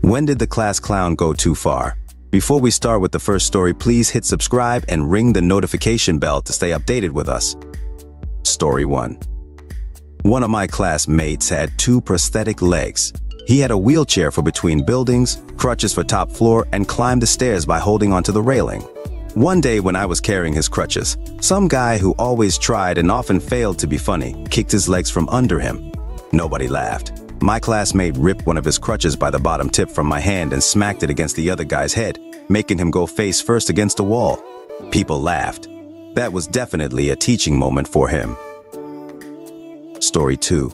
When did the class clown go too far? Before we start with the first story, please hit subscribe and ring the notification bell to stay updated with us. Story 1. One of my classmates had 2 prosthetic legs. He had a wheelchair for between buildings, crutches for top floor, and climbed the stairs by holding onto the railing. One day when I was carrying his crutches, some guy who always tried and often failed to be funny kicked his legs from under him. Nobody laughed. My classmate ripped one of his crutches by the bottom tip from my hand and smacked it against the other guy's head, making him go face first against the wall. People laughed. That was definitely a teaching moment for him. Story 2.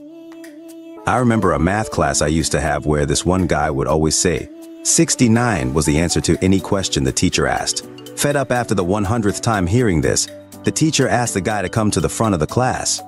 I remember a math class I used to have where this one guy would always say, 69 was the answer to any question the teacher asked. Fed up after the 100th time hearing this, the teacher asked the guy to come to the front of the class.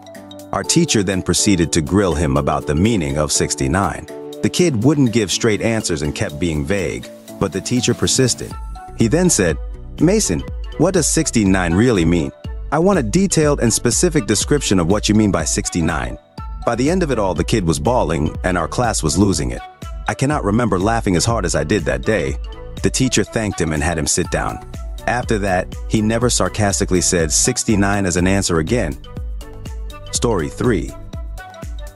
Our teacher then proceeded to grill him about the meaning of 69. The kid wouldn't give straight answers and kept being vague, but the teacher persisted. He then said, "Mason, what does 69 really mean? I want a detailed and specific description of what you mean by 69. By the end of it all, the kid was bawling and our class was losing it. I cannot remember laughing as hard as I did that day. The teacher thanked him and had him sit down. After that, he never sarcastically said 69 as an answer again. Story 3.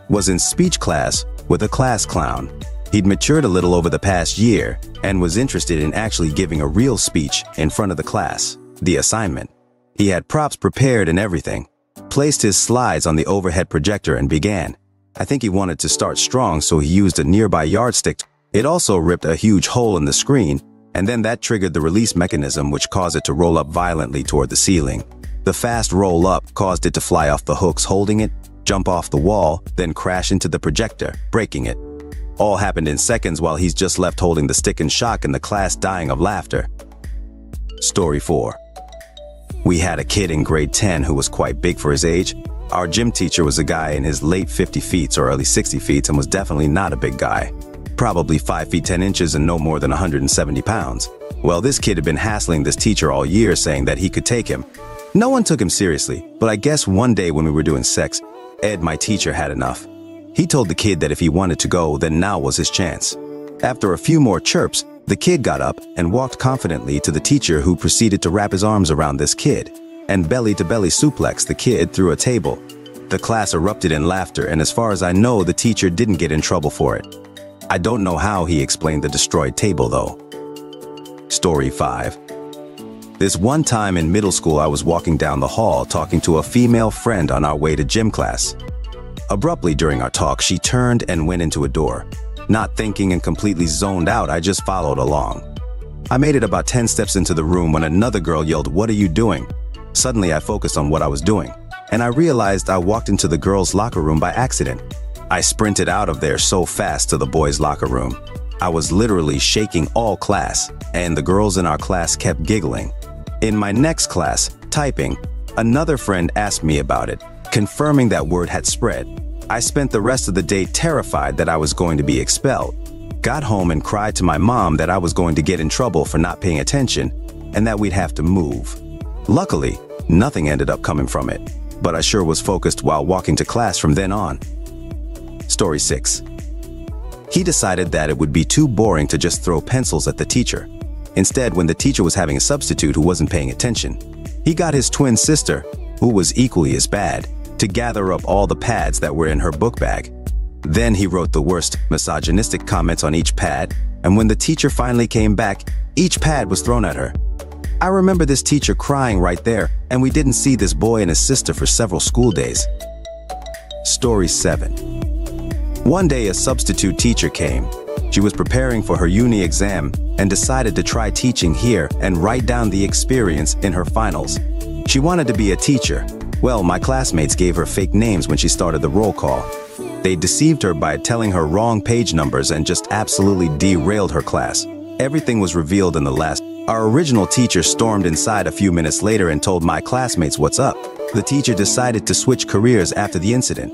Was in speech class with a class clown. He'd matured a little over the past year and was interested in actually giving a real speech in front of the class, the assignment. He had props prepared and everything. Placed his slides on the overhead projector and began. I think he wanted to start strong, so he used a nearby yardstick. It also ripped a huge hole in the screen, and then that triggered the release mechanism, which caused it to roll up violently toward the ceiling. The fast roll-up caused it to fly off the hooks holding it, jump off the wall, then crash into the projector, breaking it. All happened in seconds while he's just left holding the stick in shock and the class dying of laughter. Story 4. We had a kid in grade 10 who was quite big for his age. Our gym teacher was a guy in his late 50 feet or early 60 feet and was definitely not a big guy. Probably 5 feet 10 inches and no more than 170 pounds. Well, this kid had been hassling this teacher all year saying that he could take him. No one took him seriously, but I guess one day when we were doing sex, Ed, my teacher, had enough. He told the kid that if he wanted to go, then now was his chance. After a few more chirps, the kid got up and walked confidently to the teacher, who proceeded to wrap his arms around this kid and belly-to-belly suplex the kid through a table. The class erupted in laughter, and as far as I know, the teacher didn't get in trouble for it. I don't know how he explained the destroyed table, though. Story 5. This one time in middle school, I was walking down the hall talking to a female friend on our way to gym class. Abruptly during our talk, she turned and went into a door. Not thinking and completely zoned out, I just followed along. I made it about 10 steps into the room when another girl yelled, "What are you doing?" Suddenly I focused on what I was doing, and I realized I walked into the girls' locker room by accident. I sprinted out of there so fast to the boys' locker room. I was literally shaking all class, and the girls in our class kept giggling. In my next class, typing, another friend asked me about it, confirming that word had spread. I spent the rest of the day terrified that I was going to be expelled. Got home and cried to my mom that I was going to get in trouble for not paying attention and that we'd have to move. Luckily, nothing ended up coming from it, but I sure was focused while walking to class from then on. Story 6. He decided that it would be too boring to just throw pencils at the teacher. Instead, when the teacher was having a substitute who wasn't paying attention, he got his twin sister, who was equally as bad, to gather up all the pads that were in her book bag. Then he wrote the worst misogynistic comments on each pad, and when the teacher finally came back, each pad was thrown at her. I remember this teacher crying right there, and we didn't see this boy and his sister for several school days. Story 7. One day a substitute teacher came. She was preparing for her uni exam and decided to try teaching here and write down the experience in her finals. She wanted to be a teacher. Well, my classmates gave her fake names when she started the roll call. They deceived her by telling her wrong page numbers and just absolutely derailed her class. Everything was revealed in the last. Our original teacher stormed inside a few minutes later and told my classmates what's up. The teacher decided to switch careers after the incident.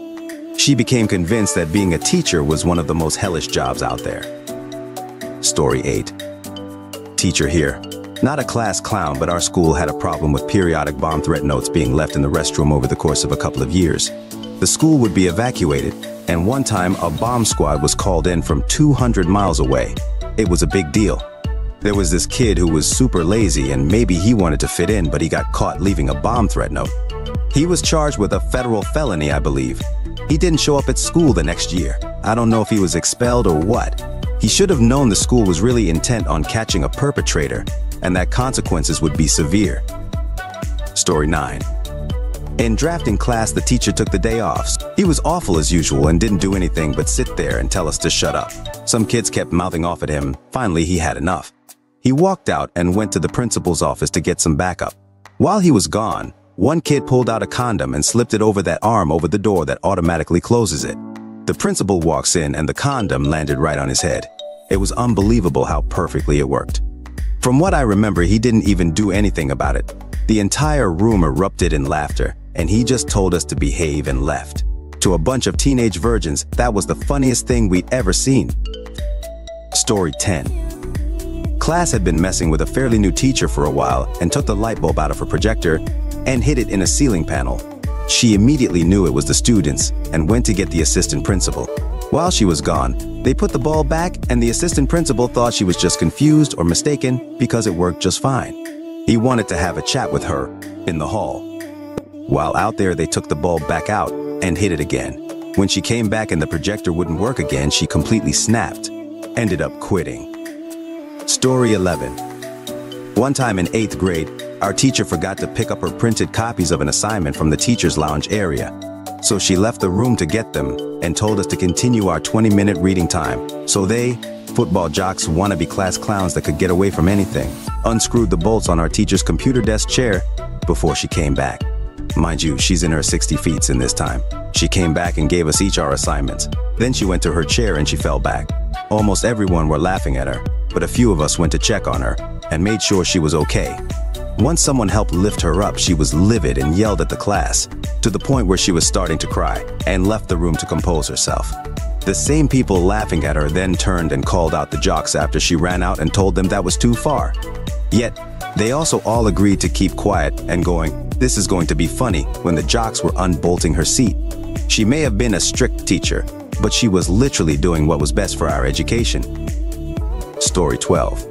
She became convinced that being a teacher was one of the most hellish jobs out there. Story 8. Teacher here. Not a class clown, but our school had a problem with periodic bomb threat notes being left in the restroom over the course of a couple of years. The school would be evacuated, and one time a bomb squad was called in from 200 miles away. It was a big deal. There was this kid who was super lazy and maybe he wanted to fit in, but he got caught leaving a bomb threat note. He was charged with a federal felony, I believe. He didn't show up at school the next year. I don't know if he was expelled or what. He should have known the school was really intent on catching a perpetrator and that consequences would be severe. Story 9. In drafting class, the teacher took the day off. He was awful as usual and didn't do anything but sit there and tell us to shut up. Some kids kept mouthing off at him. Finally, he had enough. He walked out and went to the principal's office to get some backup. While he was gone, one kid pulled out a condom and slipped it over that arm over the door that automatically closes it. The principal walks in and the condom landed right on his head. It was unbelievable how perfectly it worked. From what I remember, he didn't even do anything about it. The entire room erupted in laughter, and he just told us to behave and left. To a bunch of teenage virgins, that was the funniest thing we'd ever seen. Story 10. Class had been messing with a fairly new teacher for a while and took the light bulb out of her projector and hid it in a ceiling panel. She immediately knew it was the students and went to get the assistant principal. While she was gone, they put the bulb back and the assistant principal thought she was just confused or mistaken because it worked just fine. He wanted to have a chat with her in the hall. While out there, they took the bulb back out and hid it again. When she came back and the projector wouldn't work again, she completely snapped, ended up quitting. Story 11. One time in 8th grade, our teacher forgot to pick up her printed copies of an assignment from the teacher's lounge area. So she left the room to get them and told us to continue our 20-minute reading time. So they, football jocks, wannabe class clowns that could get away from anything, unscrewed the bolts on our teacher's computer desk chair before she came back. Mind you, she's in her 60 feet in this time. She came back and gave us each our assignments. Then she went to her chair and she fell back. Almost everyone were laughing at her, but a few of us went to check on her and made sure she was okay. Once someone helped lift her up, she was livid and yelled at the class, to the point where she was starting to cry, and left the room to compose herself. The same people laughing at her then turned and called out the jocks after she ran out and told them that was too far. Yet, they also all agreed to keep quiet and going, "This is going to be funny," when the jocks were unbolting her seat. She may have been a strict teacher, but she was literally doing what was best for our education. Story 12.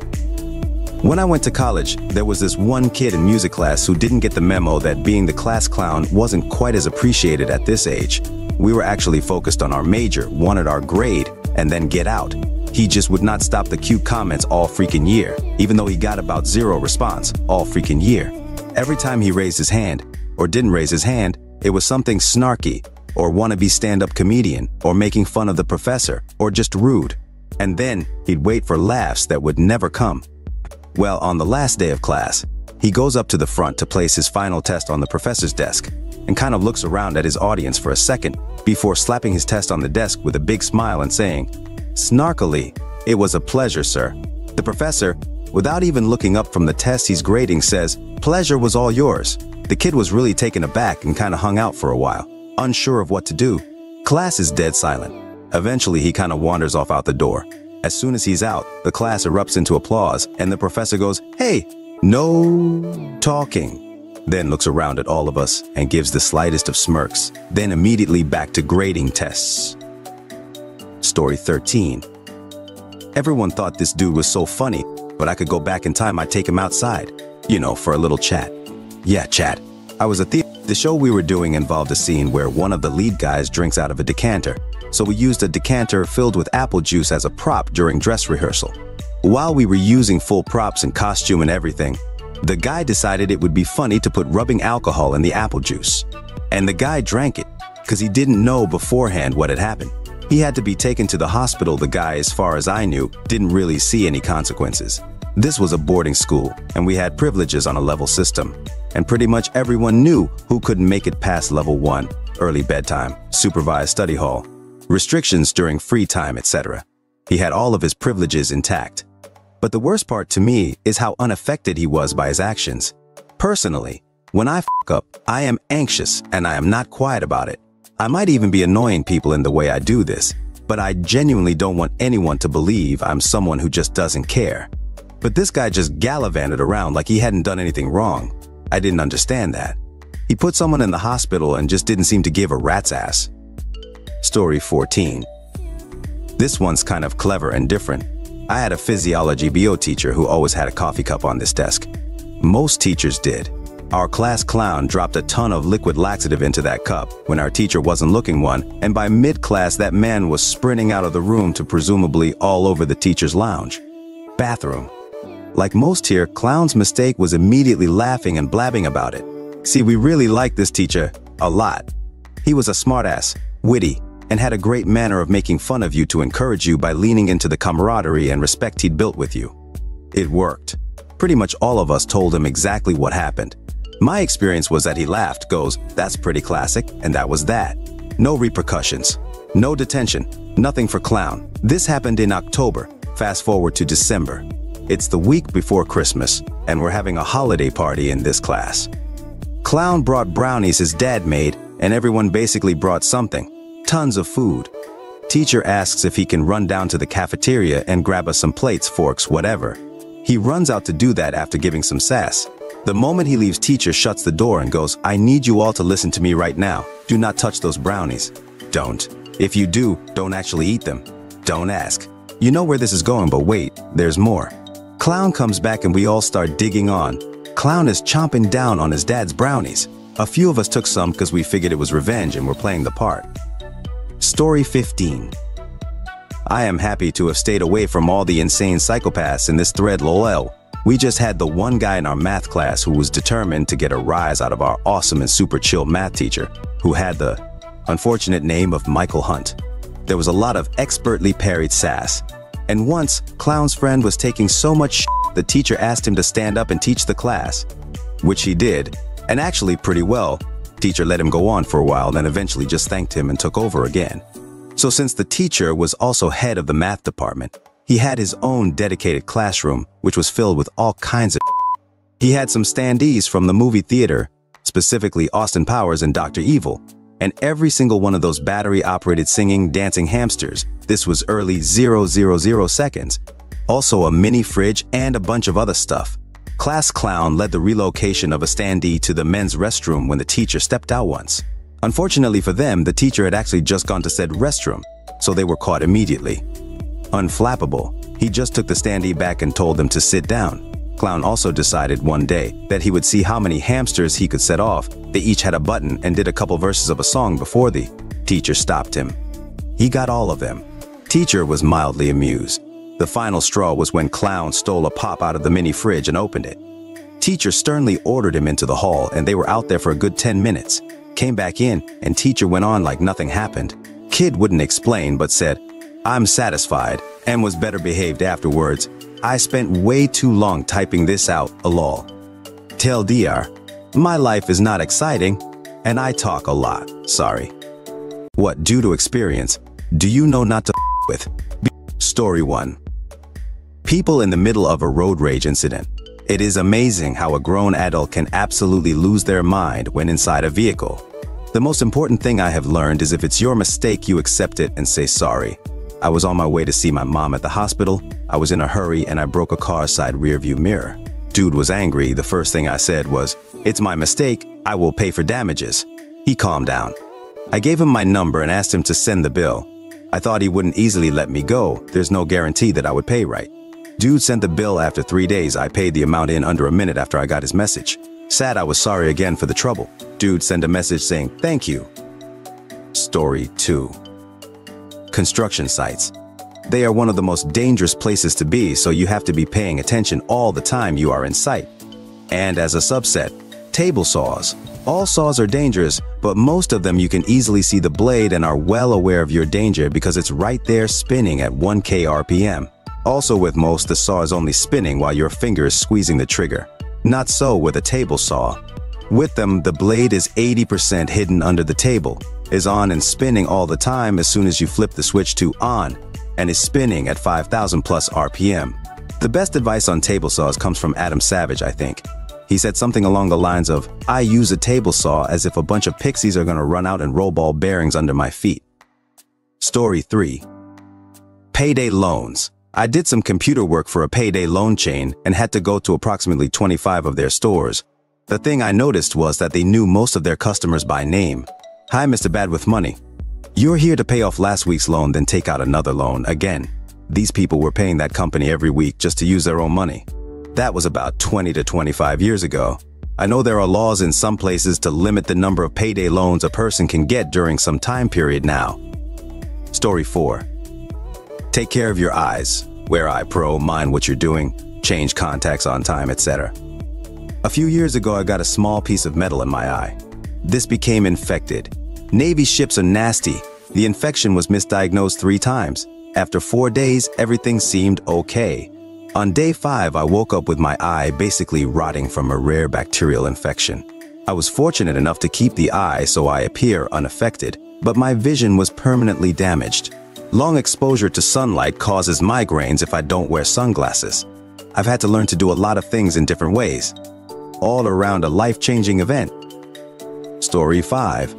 When I went to college, there was this one kid in music class who didn't get the memo that being the class clown wasn't quite as appreciated at this age. We were actually focused on our major, wanted our grade, and then get out. He just would not stop the cute comments all freaking year, even though he got about 0 response all freaking year. Every time he raised his hand, or didn't raise his hand, it was something snarky, or wannabe stand-up comedian, or making fun of the professor, or just rude. And then he'd wait for laughs that would never come. Well, on the last day of class, he goes up to the front to place his final test on the professor's desk and kind of looks around at his audience for a second before slapping his test on the desk with a big smile and saying, snarkily, "It was a pleasure, sir." The professor, without even looking up from the test he's grading, says, "Pleasure was all yours." The kid was really taken aback and kind of hung out for a while, unsure of what to do. Class is dead silent. Eventually, he kind of wanders off out the door. As soon as he's out, the class erupts into applause, and the professor goes, "Hey, no talking." Then looks around at all of us and gives the slightest of smirks, then immediately back to grading tests. Story 13. Everyone thought this dude was so funny, but I could go back in time, I'd take him outside, for a little chat. Yeah, chat. I was a thief. The show we were doing involved a scene where one of the lead guys drinks out of a decanter. So we used a decanter filled with apple juice as a prop during dress rehearsal. While we were using full props and costume and everything, the guy decided it would be funny to put rubbing alcohol in the apple juice. And the guy drank it, because he didn't know beforehand what had happened. He had to be taken to the hospital. The guy, as far as I knew, didn't really see any consequences. This was a boarding school, and we had privileges on a level system. And pretty much everyone knew who couldn't make it past level 1, early bedtime, supervised study hall, restrictions during free time, etc. He had all of his privileges intact. But the worst part to me is how unaffected he was by his actions. Personally, when I f up, I am anxious and I am not quiet about it. I might even be annoying people in the way I do this, but I genuinely don't want anyone to believe I'm someone who just doesn't care. But this guy just gallivanted around like he hadn't done anything wrong. I didn't understand that. He put someone in the hospital and just didn't seem to give a rat's ass. Story 14. This one's kind of clever and different. I had a physiology BO teacher who always had a coffee cup on this desk. Most teachers did. Our class clown dropped a ton of liquid laxative into that cup when our teacher wasn't looking one, and by mid-class that man was sprinting out of the room to presumably all over the teacher's lounge. Bathroom. Like most here, Clown's mistake was immediately laughing and blabbing about it. See, we really liked this teacher a lot. He was a smartass, witty, and had a great manner of making fun of you to encourage you by leaning into the camaraderie and respect he'd built with you. It worked. Pretty much all of us told him exactly what happened. My experience was that he laughed, goes, "That's pretty classic," and that was that. No repercussions. No detention. Nothing for Clown. This happened in October. Fast forward to December. It's the week before Christmas, and we're having a holiday party in this class. Clown brought brownies his dad made, and everyone basically brought something. Tons of food. Teacher asks if he can run down to the cafeteria and grab us some plates, forks, whatever. He runs out to do that after giving some sass. The moment he leaves, teacher shuts the door and goes, "I need you all to listen to me right now. Do not touch those brownies. Don't. If you do, don't actually eat them. Don't ask." You know where this is going, but wait, there's more. Clown comes back and we all start digging on. Clown is chomping down on his dad's brownies. A few of us took some because we figured it was revenge and we're playing the part. Story 15. I am happy to have stayed away from all the insane psychopaths in this thread, lol. We just had the one guy in our math class who was determined to get a rise out of our awesome and super chill math teacher, who had the unfortunate name of Michael Hunt. There was a lot of expertly parried sass. And once, Clown's friend was taking so much shit, the teacher asked him to stand up and teach the class. Which he did, and actually pretty well. Teacher let him go on for a while, then eventually just thanked him and took over again. So since the teacher was also head of the math department, he had his own dedicated classroom, which was filled with all kinds of shit. He had some standees from the movie theater, specifically Austin Powers and Dr. Evil, and every single one of those battery-operated singing, dancing hamsters. This was early 000 seconds. Also a mini fridge and a bunch of other stuff. Class clown led the relocation of a standee to the men's restroom when the teacher stepped out once. Unfortunately for them, the teacher had actually just gone to said restroom, so they were caught immediately. Unflappable, he just took the standee back and told them to sit down. Clown also decided one day that he would see how many hamsters he could set off. They each had a button and did a couple verses of a song before the teacher stopped him. He got all of them. Teacher was mildly amused. The final straw was when Clown stole a pop out of the mini fridge and opened it. Teacher sternly ordered him into the hall, and they were out there for a good 10 minutes. Came back in, and teacher went on like nothing happened. Kid wouldn't explain but said, "I'm satisfied," and was better behaved afterwards. I spent way too long typing this out, lol. Tell DR, my life is not exciting, and I talk a lot, sorry. What, due to experience, do you know not to with? Story 1. People in the middle of a road rage incident. It is amazing how a grown adult can absolutely lose their mind when inside a vehicle. The most important thing I have learned is if it's your mistake, you accept it and say sorry. I was on my way to see my mom at the hospital. I was in a hurry and I broke a car's side rearview mirror. Dude was angry. The first thing I said was, "It's my mistake. I will pay for damages." He calmed down. I gave him my number and asked him to send the bill. I thought he wouldn't easily let me go. There's no guarantee that I would pay right. Dude sent the bill after 3 days. I paid the amount in under a minute after I got his message. Sad I was sorry again for the trouble. Dude sent a message saying, "Thank you." Story 2. Construction sites. They are one of the most dangerous places to be, so you have to be paying attention all the time you are in sight. And as a subset, table saws. All saws are dangerous, but most of them you can easily see the blade and are well aware of your danger because it's right there spinning at 1K RPM. Also with most, the saw is only spinning while your finger is squeezing the trigger. Not so with a table saw. With them, the blade is 80% hidden under the table, is on and spinning all the time as soon as you flip the switch to on, and is spinning at 5,000 plus RPM. The best advice on table saws comes from Adam Savage, I think. He said something along the lines of, "I use a table saw as if a bunch of pixies are gonna run out and roll ball bearings under my feet." Story 3. Payday loans. I did some computer work for a payday loan chain and had to go to approximately 25 of their stores. The thing I noticed was that they knew most of their customers by name. "Hi, Mr. Bad with Money. You're here to pay off last week's loan, then take out another loan again. These people were paying that company every week just to use their own money. That was about 20 to 25 years ago. I know there are laws in some places to limit the number of payday loans a person can get during some time period now. Story 4. Take care of your eyes. Wear eye pro, mind what you're doing, change contacts on time, etc. A few years ago, I got a small piece of metal in my eye. This became infected. Navy ships are nasty. The infection was misdiagnosed 3 times. After 4 days, everything seemed okay. On day 5, I woke up with my eye basically rotting from a rare bacterial infection. I was fortunate enough to keep the eye so I appear unaffected, but my vision was permanently damaged. Long exposure to sunlight causes migraines if I don't wear sunglasses. I've had to learn to do a lot of things in different ways, all around a life-changing event. Story 5.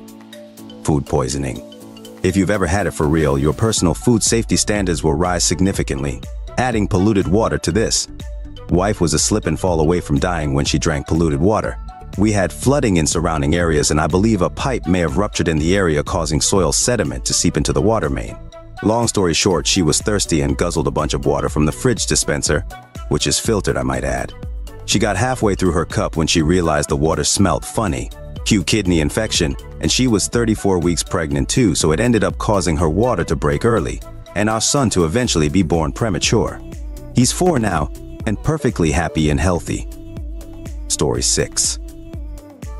Food poisoning. If you've ever had it for real, your personal food safety standards will rise significantly. Adding polluted water to this. Wife was a slip and fall away from dying when she drank polluted water. We had flooding in surrounding areas, and I believe a pipe may have ruptured in the area, causing soil sediment to seep into the water main. Long story short, she was thirsty and guzzled a bunch of water from the fridge dispenser, which is filtered, I might add. She got halfway through her cup when she realized the water smelled funny. Cue kidney infection, and she was 34 weeks pregnant too, so it ended up causing her water to break early, and our son to eventually be born premature. He's 4 now, and perfectly happy and healthy. Story 6.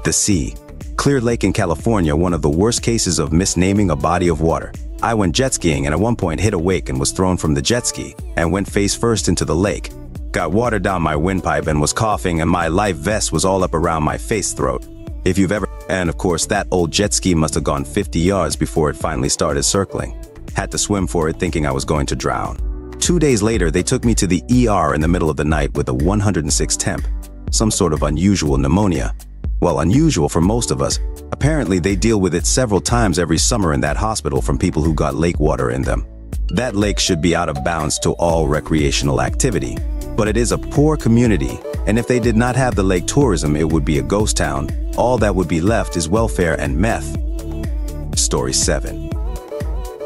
The sea. Clear Lake in California, one of the worst cases of misnaming a body of water. I went jet skiing and at one point hit a wake and was thrown from the jet ski and went face first into the lake. Got water down my windpipe and was coughing, and my life vest was all up around my face throat. If you've ever, and of course that old jet ski must have gone 50 yards before it finally started circling. Had to swim for it thinking I was going to drown. 2 days later, they took me to the ER in the middle of the night with a 106 temp. Some sort of unusual pneumonia. Well, unusual for most of us. Apparently they deal with it several times every summer in that hospital from people who got lake water in them. That lake should be out of bounds to all recreational activity. But it is a poor community, and if they did not have the lake tourism, it would be a ghost town. All that would be left is welfare and meth. Story 7.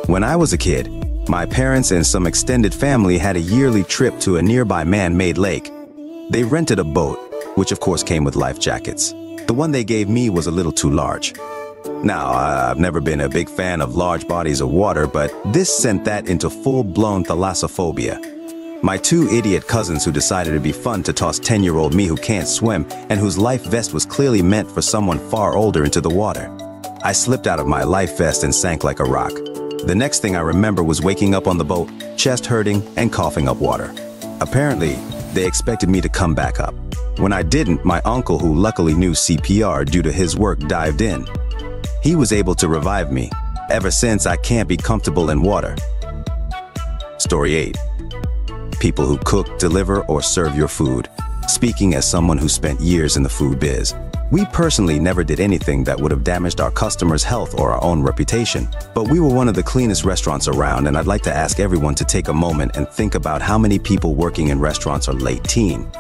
When I was a kid, my parents and some extended family had a yearly trip to a nearby man-made lake. They rented a boat, which of course came with life jackets. The one they gave me was a little too large. Now, I've never been a big fan of large bodies of water, but this sent that into full-blown thalassophobia. My 2 idiot cousins who decided it'd be fun to toss 10-year-old me who can't swim and whose life vest was clearly meant for someone far older into the water. I slipped out of my life vest and sank like a rock. The next thing I remember was waking up on the boat, chest hurting and coughing up water. Apparently, they expected me to come back up. When I didn't, my uncle, who luckily knew CPR due to his work, dived in. He was able to revive me. Ever since, I can't be comfortable in water. Story 8. People who cook, deliver, or serve your food. Speaking as someone who spent years in the food biz, we personally never did anything that would have damaged our customers' health or our own reputation. But we were one of the cleanest restaurants around, and I'd like to ask everyone to take a moment and think about how many people working in restaurants are late teen,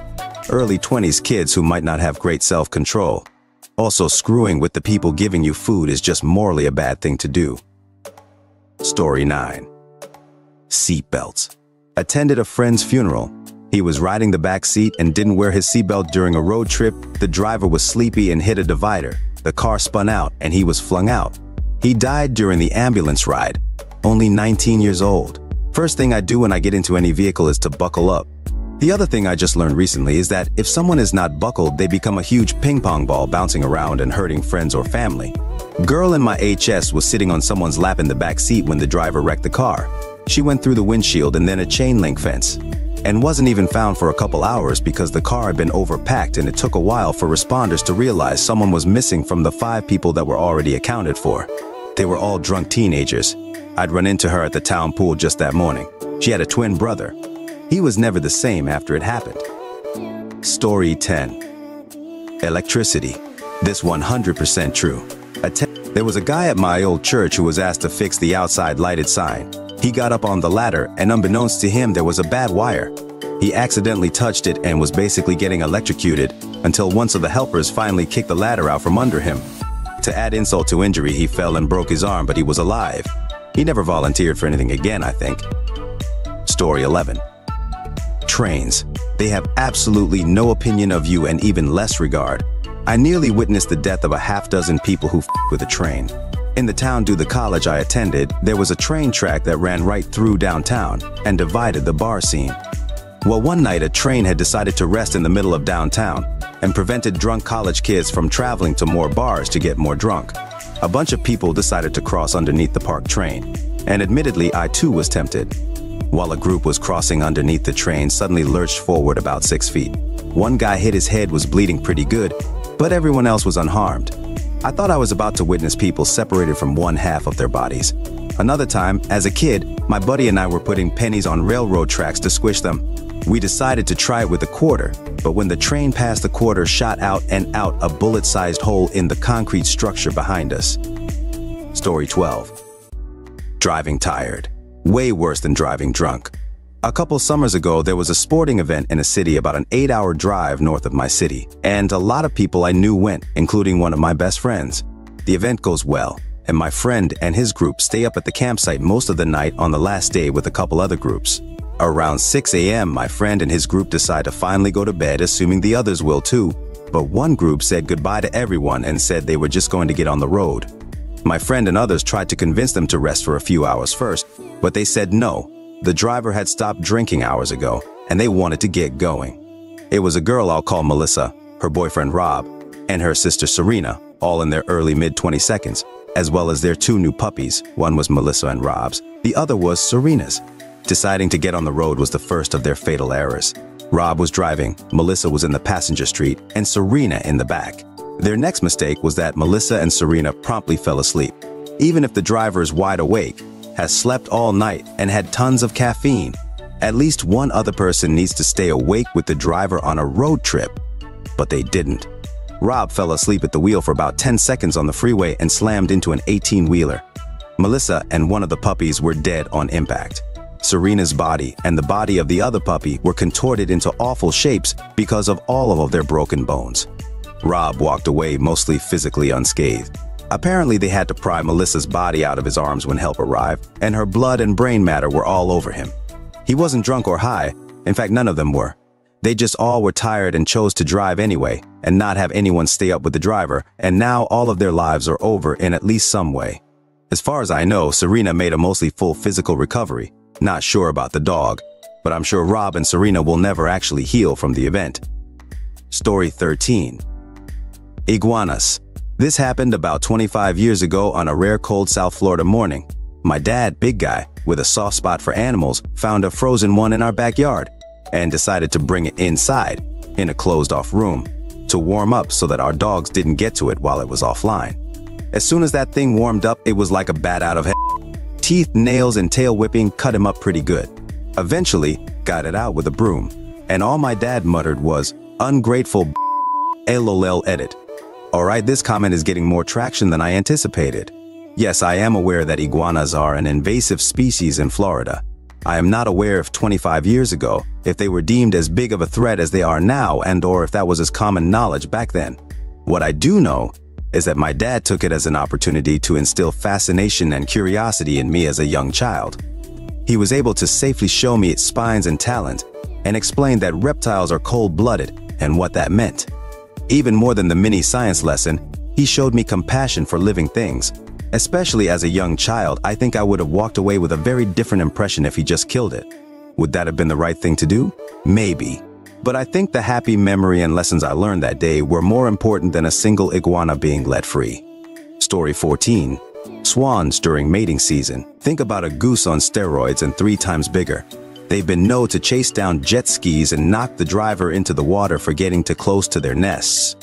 early 20s kids who might not have great self-control. Also, screwing with the people giving you food is just morally a bad thing to do. Story 9. Seatbelts. Attended a friend's funeral. He was riding the back seat and didn't wear his seatbelt during a road trip. The driver was sleepy and hit a divider. The car spun out and he was flung out. He died during the ambulance ride. Only 19 years old. First thing I do when I get into any vehicle is to buckle up. The other thing I just learned recently is that if someone is not buckled, they become a huge ping pong ball bouncing around and hurting friends or family. Girl in my HS was sitting on someone's lap in the back seat when the driver wrecked the car. She went through the windshield and then a chain link fence, and wasn't even found for a couple hours because the car had been overpacked, and it took a while for responders to realize someone was missing from the 5 people that were already accounted for. They were all drunk teenagers. I'd run into her at the town pool just that morning. She had a twin brother. He was never the same after it happened. Story 10. Electricity. This 100% true. There was a guy at my old church who was asked to fix the outside lighted sign. He got up on the ladder, and unbeknownst to him, there was a bad wire. He accidentally touched it and was basically getting electrocuted until one of the helpers finally kicked the ladder out from under him. To add insult to injury, he fell and broke his arm, but he was alive. He never volunteered for anything again, I think. Story 11. Trains. They have absolutely no opinion of you and even less regard. I nearly witnessed the death of a half-dozen people who with a train. In the town due the college I attended, there was a train track that ran right through downtown and divided the bar scene. Well, one night a train had decided to rest in the middle of downtown and prevented drunk college kids from traveling to more bars to get more drunk. A bunch of people decided to cross underneath the parked train, and admittedly I too was tempted. While a group was crossing underneath the train suddenly lurched forward about 6 feet. One guy hit his head, was bleeding pretty good, but everyone else was unharmed. I thought I was about to witness people separated from one half of their bodies. Another time, as a kid, my buddy and I were putting pennies on railroad tracks to squish them. We decided to try it with a quarter, but when the train passed the quarter, shot out and out a bullet-sized hole in the concrete structure behind us. Story 12. Driving tired. Way worse than driving drunk. A couple summers ago, there was a sporting event in a city about an 8-hour drive north of my city, and a lot of people I knew went, including one of my best friends. The event goes well, and my friend and his group stay up at the campsite most of the night on the last day with a couple other groups. Around 6 a.m., my friend and his group decide to finally go to bed, assuming the others will too. But one group said goodbye to everyone and said they were just going to get on the road. My friend and others tried to convince them to rest for a few hours first, but they said no. The driver had stopped drinking hours ago, and they wanted to get going. It was a girl I'll call Melissa, her boyfriend Rob, and her sister Serena, all in their early mid-22s, as well as their 2 new puppies. One was Melissa and Rob's, the other was Serena's. Deciding to get on the road was the first of their fatal errors. Rob was driving, Melissa was in the passenger seat, and Serena in the back. Their next mistake was that Melissa and Serena promptly fell asleep. Even if the driver is wide awake, has slept all night, and had tons of caffeine, at least one other person needs to stay awake with the driver on a road trip. But they didn't. Rob fell asleep at the wheel for about 10 seconds on the freeway and slammed into an 18-wheeler. Melissa and one of the puppies were dead on impact. Serena's body and the body of the other puppy were contorted into awful shapes because of all of their broken bones. Rob walked away mostly physically unscathed. Apparently they had to pry Melissa's body out of his arms when help arrived, and her blood and brain matter were all over him. He wasn't drunk or high. In fact, none of them were. They just all were tired and chose to drive anyway, and not have anyone stay up with the driver, and now all of their lives are over in at least some way. As far as I know, Serena made a mostly full physical recovery. Not sure about the dog, but I'm sure Rob and Serena will never actually heal from the event. Story 13. Iguanas. This happened about 25 years ago on a rare cold South Florida morning. My dad, big guy, with a soft spot for animals, found a frozen one in our backyard and decided to bring it inside, in a closed-off room, to warm up so that our dogs didn't get to it while it was offline. As soon as that thing warmed up, it was like a bat out of hell. Teeth, nails, and tail whipping cut him up pretty good. Eventually, got it out with a broom, and all my dad muttered was, "Ungrateful LOL edit." Alright, this comment is getting more traction than I anticipated. Yes, I am aware that iguanas are an invasive species in Florida. I am not aware if 25 years ago, if they were deemed as big of a threat as they are now, and or if that was as common knowledge back then. What I do know is that my dad took it as an opportunity to instill fascination and curiosity in me as a young child. He was able to safely show me its spines and talons, and explain that reptiles are cold-blooded and what that meant. Even more than the mini science lesson, he showed me compassion for living things. Especially as a young child, I think I would have walked away with a very different impression if he just killed it. Would that have been the right thing to do? Maybe. But I think the happy memory and lessons I learned that day were more important than a single iguana being let free. Story 14. Swans during mating season. Think about a goose on steroids and 3 times bigger. They've been known to chase down jet skis and knock the driver into the water for getting too close to their nests.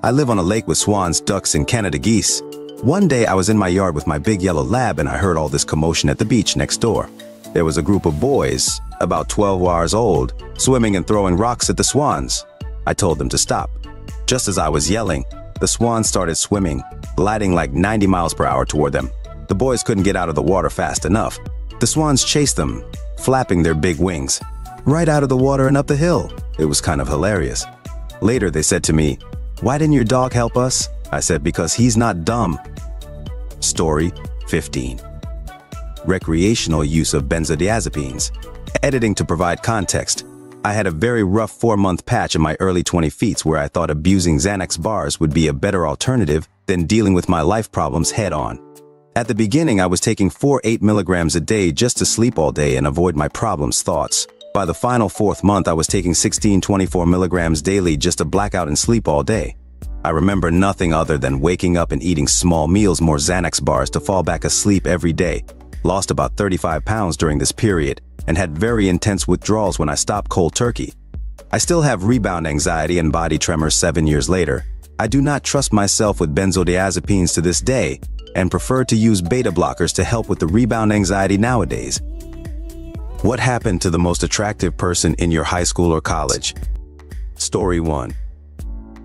I live on a lake with swans, ducks, and Canada geese. One day I was in my yard with my big yellow lab and I heard all this commotion at the beach next door. There was a group of boys, about 12 years old, swimming and throwing rocks at the swans. I told them to stop. Just as I was yelling, the swans started swimming, gliding like 90 miles per hour toward them. The boys couldn't get out of the water fast enough. The swans chased them, flapping their big wings, right out of the water and up the hill. It was kind of hilarious. Later they said to me, "Why didn't your dog help us?" I said, "Because he's not dumb." Story 15. Recreational use of benzodiazepines. Editing to provide context. I had a very rough 4-month patch in my early 20s where I thought abusing Xanax bars would be a better alternative than dealing with my life problems head-on. At the beginning, I was taking 4 8 milligrams a day just to sleep all day and avoid my problems' thoughts. By the final 4th month, I was taking 16 24 milligrams daily just to black out and sleep all day. I remember nothing other than waking up and eating small meals, more Xanax bars to fall back asleep every day. Lost about 35 pounds during this period and had very intense withdrawals when I stopped cold turkey. I still have rebound anxiety and body tremors 7 years later. I do not trust myself with benzodiazepines to this day and prefer to use beta blockers to help with the rebound anxiety nowadays. What happened to the most attractive person in your high school or college? Story 1.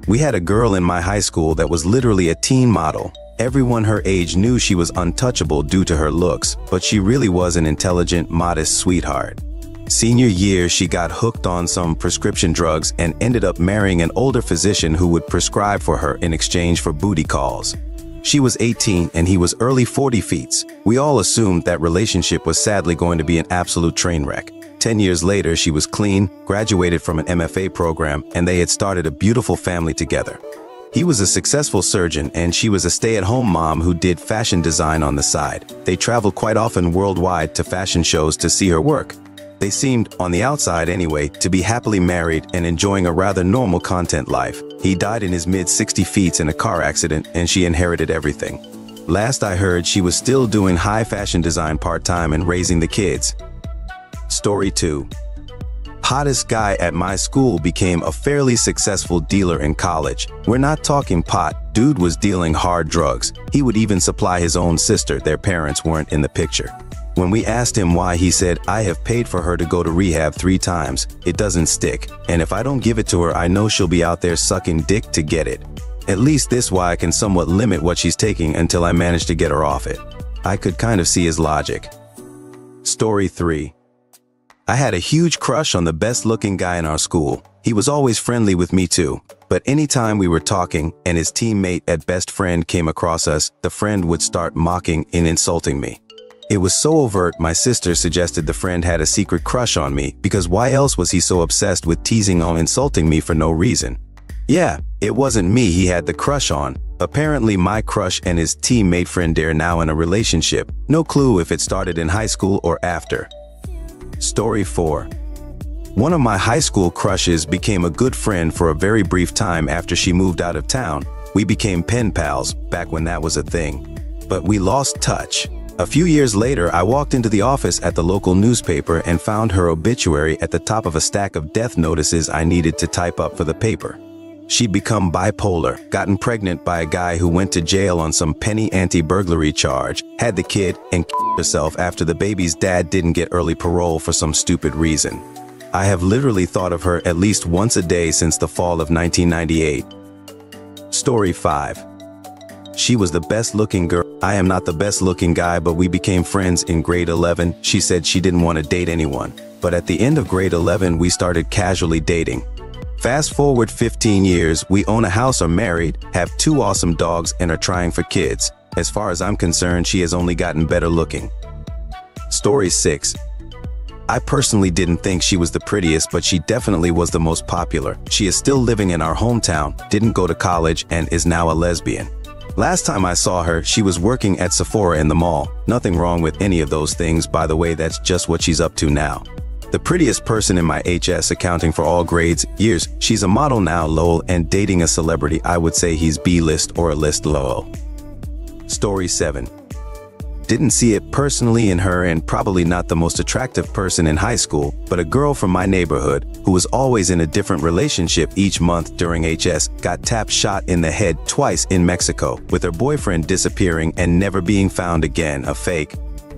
We had a girl in my high school that was literally a teen model. Everyone her age knew she was untouchable due to her looks, but she really was an intelligent, modest sweetheart. Senior year, she got hooked on some prescription drugs and ended up marrying an older physician who would prescribe for her in exchange for booty calls. She was 18 and he was early 40 feet. We all assumed that relationship was sadly going to be an absolute train wreck. 10 years later, she was clean, graduated from an MFA program, and they had started a beautiful family together. He was a successful surgeon and she was a stay-at-home mom who did fashion design on the side. They traveled quite often worldwide to fashion shows to see her work. They seemed, on the outside anyway, to be happily married and enjoying a rather normal content life. He died in his mid-60s in a car accident and she inherited everything. Last I heard, she was still doing high fashion design part-time and raising the kids. Story 2. Hottest guy at my school became a fairly successful dealer in college. We're not talking pot, dude was dealing hard drugs. He would even supply his own sister, their parents weren't in the picture. When we asked him why, he said, "I have paid for her to go to rehab 3 times. It doesn't stick, and if I don't give it to her, I know she'll be out there sucking dick to get it. At least this way I can somewhat limit what she's taking until I manage to get her off it." I could kind of see his logic. Story 3. I had a huge crush on the best-looking guy in our school. He was always friendly with me too, but anytime we were talking and his teammate at best friend came across us, the friend would start mocking and insulting me. It was so overt, my sister suggested the friend had a secret crush on me because why else was he so obsessed with teasing or insulting me for no reason? Yeah, it wasn't me he had the crush on. Apparently my crush and his teammate friend are now in a relationship. No clue if it started in high school or after. Story 4. One of my high school crushes became a good friend for a very brief time after she moved out of town. We became pen pals back when that was a thing. But we lost touch. A few years later, I walked into the office at the local newspaper and found her obituary at the top of a stack of death notices I needed to type up for the paper. She'd become bipolar, gotten pregnant by a guy who went to jail on some penny anti-burglary charge, had the kid, and killed herself after the baby's dad didn't get early parole for some stupid reason. I have literally thought of her at least once a day since the fall of 1998. Story 5. She was the best-looking girl. I am not the best-looking guy, but we became friends in grade 11. She said she didn't want to date anyone. But at the end of grade 11, we started casually dating. Fast forward 15 years, we own a house, are married, have 2 awesome dogs, and are trying for kids. As far as I'm concerned, she has only gotten better looking. Story 6. I personally didn't think she was the prettiest, but she definitely was the most popular. She is still living in our hometown, didn't go to college, and is now a lesbian. Last time I saw her, she was working at Sephora in the mall. Nothing wrong with any of those things, by the way, that's just what she's up to now. The prettiest person in my HS, accounting for all grades, years. She's a model now, lol, and dating a celebrity. I would say he's B-list or a list, lol. Story 7. Didn't see it personally in her, and probably not the most attractive person in high school, but a girl from my neighborhood, who was always in a different relationship each month during HS, got tapped shot in the head twice in Mexico, with her boyfriend disappearing and never being found again, a fake.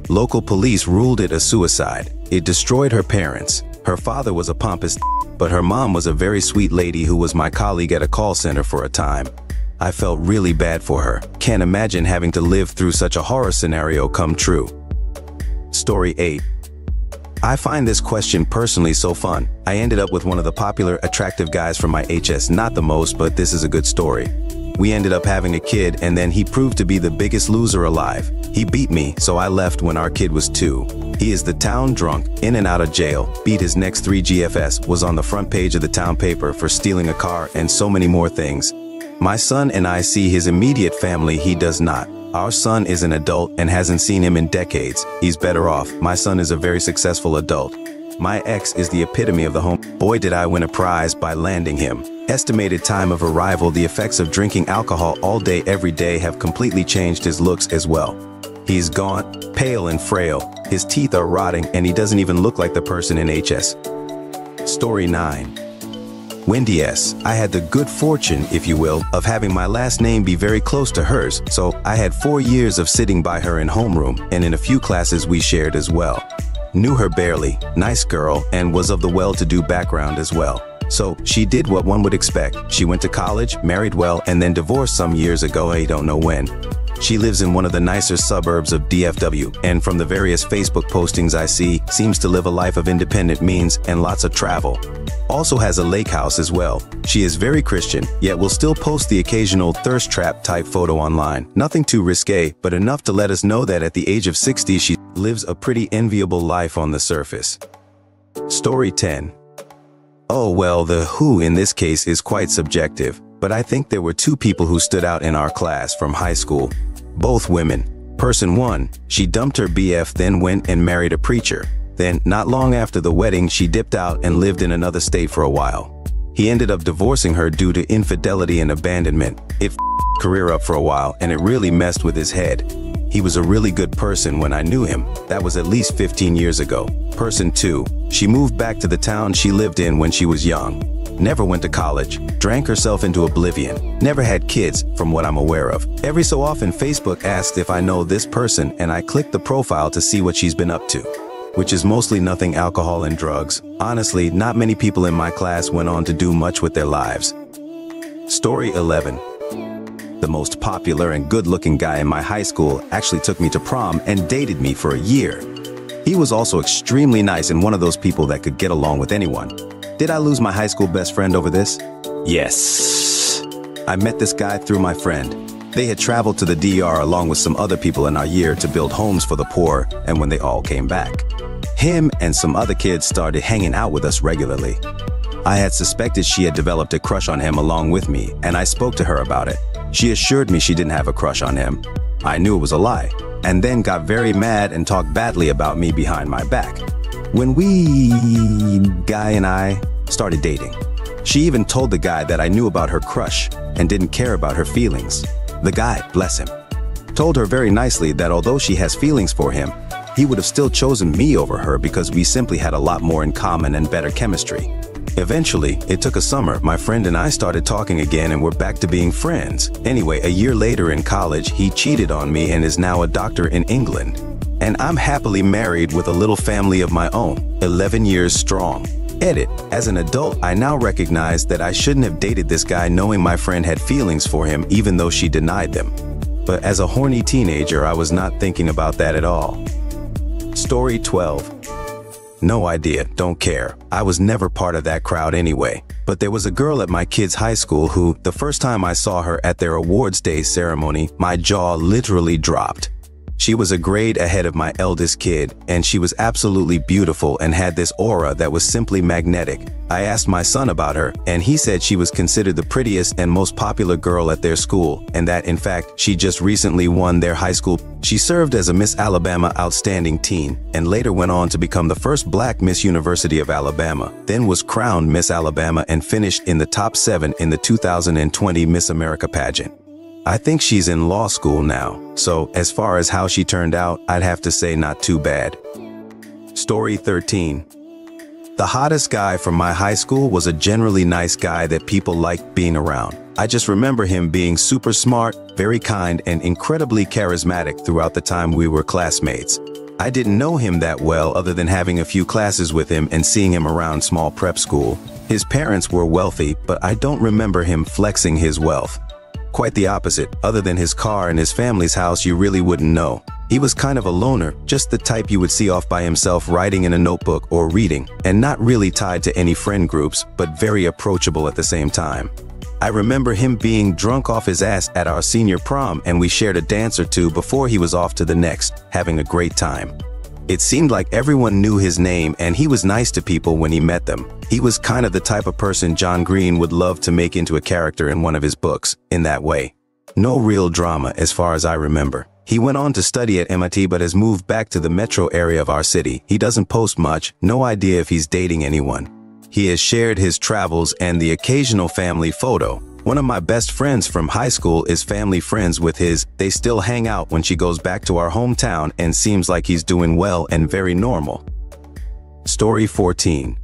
Local police ruled it a suicide. It destroyed her parents. Her father was a pompous but her mom was a very sweet lady who was my colleague at a call center for a time. I felt really bad for her. Can't imagine having to live through such a horror scenario come true. Story 8. I find this question personally so fun. I ended up with one of the popular, attractive guys from my HS, not the most, but this is a good story. We ended up having a kid, and then he proved to be the biggest loser alive. He beat me, so I left when our kid was 2. He is the town drunk, in and out of jail, beat his next 3 GFS, was on the front page of the town paper for stealing a car, and so many more things. My son and I see his immediate family, he does not. Our son is an adult and hasn't seen him in decades. He's better off. My son is a very successful adult. My ex is the epitome of the home. Boy, did I win a prize by landing him. Estimated time of arrival. The effects of drinking alcohol all day every day have completely changed his looks as well. He's gaunt, pale and frail. His teeth are rotting and he doesn't even look like the person in HS. Story 9. Wendy S. I had the good fortune, if you will, of having my last name be very close to hers, so I had 4 years of sitting by her in homeroom, and in a few classes we shared as well. Knew her barely, nice girl, and was of the well-to-do background as well. So she did what one would expect. She went to college, married well, and then divorced some years ago, I don't know when. She lives in one of the nicer suburbs of DFW, and from the various Facebook postings I see, seems to live a life of independent means and lots of travel. Also has a lake house as well. She is very Christian, yet will still post the occasional thirst trap type photo online. Nothing too risque, but enough to let us know that at the age of 60 she lives a pretty enviable life on the surface. Story 10. Oh well, the who in this case is quite subjective, but I think there were 2 people who stood out in our class from high school. Both women. Person 1, she dumped her BF, then went and married a preacher. Then, not long after the wedding, she dipped out and lived in another state for a while. He ended up divorcing her due to infidelity and abandonment. It f***ed career up for a while, and it really messed with his head. He was a really good person when I knew him. That was at least 15 years ago. Person 2, she moved back to the town she lived in when she was young. Never went to college, drank herself into oblivion, never had kids, from what I'm aware of. Every so often Facebook asks if I know this person, and I click the profile to see what she's been up to, which is mostly nothing, alcohol and drugs. Honestly, not many people in my class went on to do much with their lives. Story 11. The most popular and good-looking guy in my high school actually took me to prom and dated me for a year. He was also extremely nice and one of those people that could get along with anyone. Did I lose my high school best friend over this? Yes. I met this guy through my friend. They had traveled to the DR along with some other people in our year to build homes for the poor, and when they all came back, him and some other kids started hanging out with us regularly. I had suspected she had developed a crush on him along with me, and I spoke to her about it. She assured me she didn't have a crush on him. I knew it was a lie, and then got very mad and talked badly about me behind my back. When guy and I started dating, she even told the guy that I knew about her crush and didn't care about her feelings. The guy, bless him, told her very nicely that although she has feelings for him, he would have still chosen me over her because we simply had a lot more in common and better chemistry. Eventually, it took a summer, my friend and I started talking again and we're back to being friends. Anyway, a year later in college, he cheated on me and is now a doctor in England. And I'm happily married with a little family of my own, 11 years strong. Edit. As an adult, I now recognize that I shouldn't have dated this guy knowing my friend had feelings for him even though she denied them. But as a horny teenager, I was not thinking about that at all. Story 12. No idea, don't care. I was never part of that crowd anyway. But there was a girl at my kid's high school who, the first time I saw her at their awards day ceremony, my jaw literally dropped. She was a grade ahead of my eldest kid, and she was absolutely beautiful and had this aura that was simply magnetic. I asked my son about her, and he said she was considered the prettiest and most popular girl at their school, and that in fact, she just recently won their high school. She served as a Miss Alabama Outstanding Teen, and later went on to become the first black Miss University of Alabama, then was crowned Miss Alabama and finished in the top 7 in the 2020 Miss America pageant. I think she's in law school now, so as far as how she turned out, I'd have to say not too bad. Story 13. The hottest guy from my high school was a generally nice guy that people liked being around. I just remember him being super smart, very kind, and incredibly charismatic throughout the time we were classmates. I didn't know him that well other than having a few classes with him and seeing him around small prep school. His parents were wealthy, but I don't remember him flexing his wealth. Quite the opposite. Other than his car and his family's house, you really wouldn't know. He was kind of a loner, just the type you would see off by himself writing in a notebook or reading, and not really tied to any friend groups, but very approachable at the same time. I remember him being drunk off his ass at our senior prom, and we shared a dance or two before he was off to the next, having a great time. It seemed like everyone knew his name, and he was nice to people when he met them. He was kind of the type of person John Green would love to make into a character in one of his books, in that way. No real drama as far as I remember. He went on to study at MIT but has moved back to the metro area of our city. He doesn't post much, no idea if he's dating anyone. He has shared his travels and the occasional family photo. One of my best friends from high school is family friends with his. They still hang out when she goes back to our hometown and seems like he's doing well and very normal. Story 14.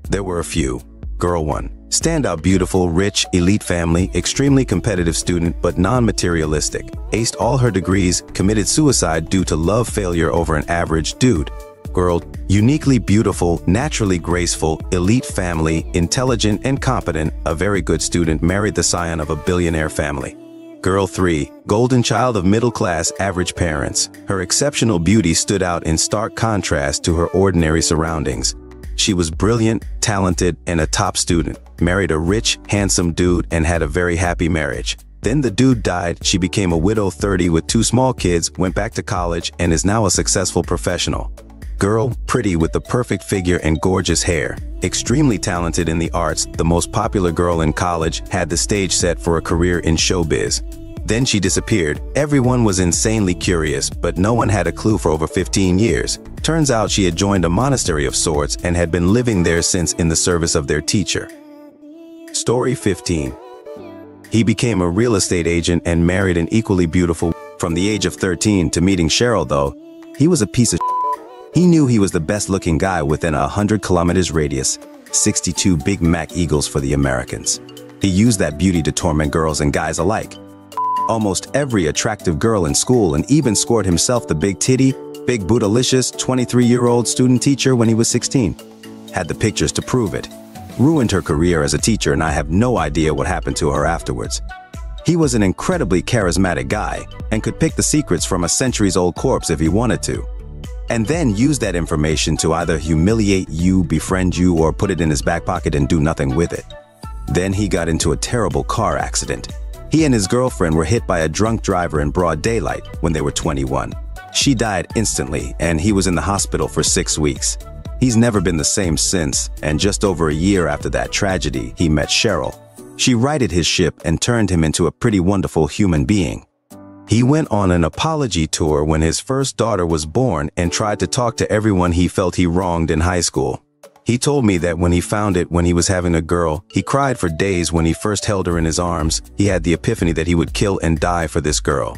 There were a few. Girl 1. Standout, beautiful, rich, elite family, extremely competitive student but non-materialistic. Aced all her degrees, committed suicide due to love failure over an average dude. Girl, uniquely beautiful, naturally graceful, elite family, intelligent and competent, a very good student, married the scion of a billionaire family. Girl 3, golden child of middle-class, average parents. Her exceptional beauty stood out in stark contrast to her ordinary surroundings. She was brilliant, talented, and a top student, married a rich, handsome dude, and had a very happy marriage. Then the dude died, she became a widow 30 with 2 small kids, went back to college, and is now a successful professional. Girl, pretty with the perfect figure and gorgeous hair. Extremely talented in the arts, the most popular girl in college, had the stage set for a career in showbiz. Then she disappeared. Everyone was insanely curious, but no one had a clue for over 15 years. Turns out she had joined a monastery of sorts and had been living there since in the service of their teacher. Story 15. He became a real estate agent and married an equally beautiful. From the age of 13 to meeting Cheryl though, he was a piece of. He knew he was the best-looking guy within a 100 kilometers radius, 62 Big Mac Eagles for the Americans. He used that beauty to torment girls and guys alike. Almost every attractive girl in school and even scored himself the big titty, big bootylicious 23-year-old student teacher when he was 16. Had the pictures to prove it. Ruined her career as a teacher, and I have no idea what happened to her afterwards. He was an incredibly charismatic guy and could pick the secrets from a centuries-old corpse if he wanted to. And then use that information to either humiliate you, befriend you, or put it in his back pocket and do nothing with it. Then he got into a terrible car accident. He and his girlfriend were hit by a drunk driver in broad daylight when they were 21. She died instantly, and he was in the hospital for 6 weeks. He's never been the same since, and just over a year after that tragedy, he met Cheryl. She righted his ship and turned him into a pretty wonderful human being. He went on an apology tour when his first daughter was born and tried to talk to everyone he felt he wronged in high school. He told me that when he found it when he was having a girl, he cried for days when he first held her in his arms. He had the epiphany that he would kill and die for this girl.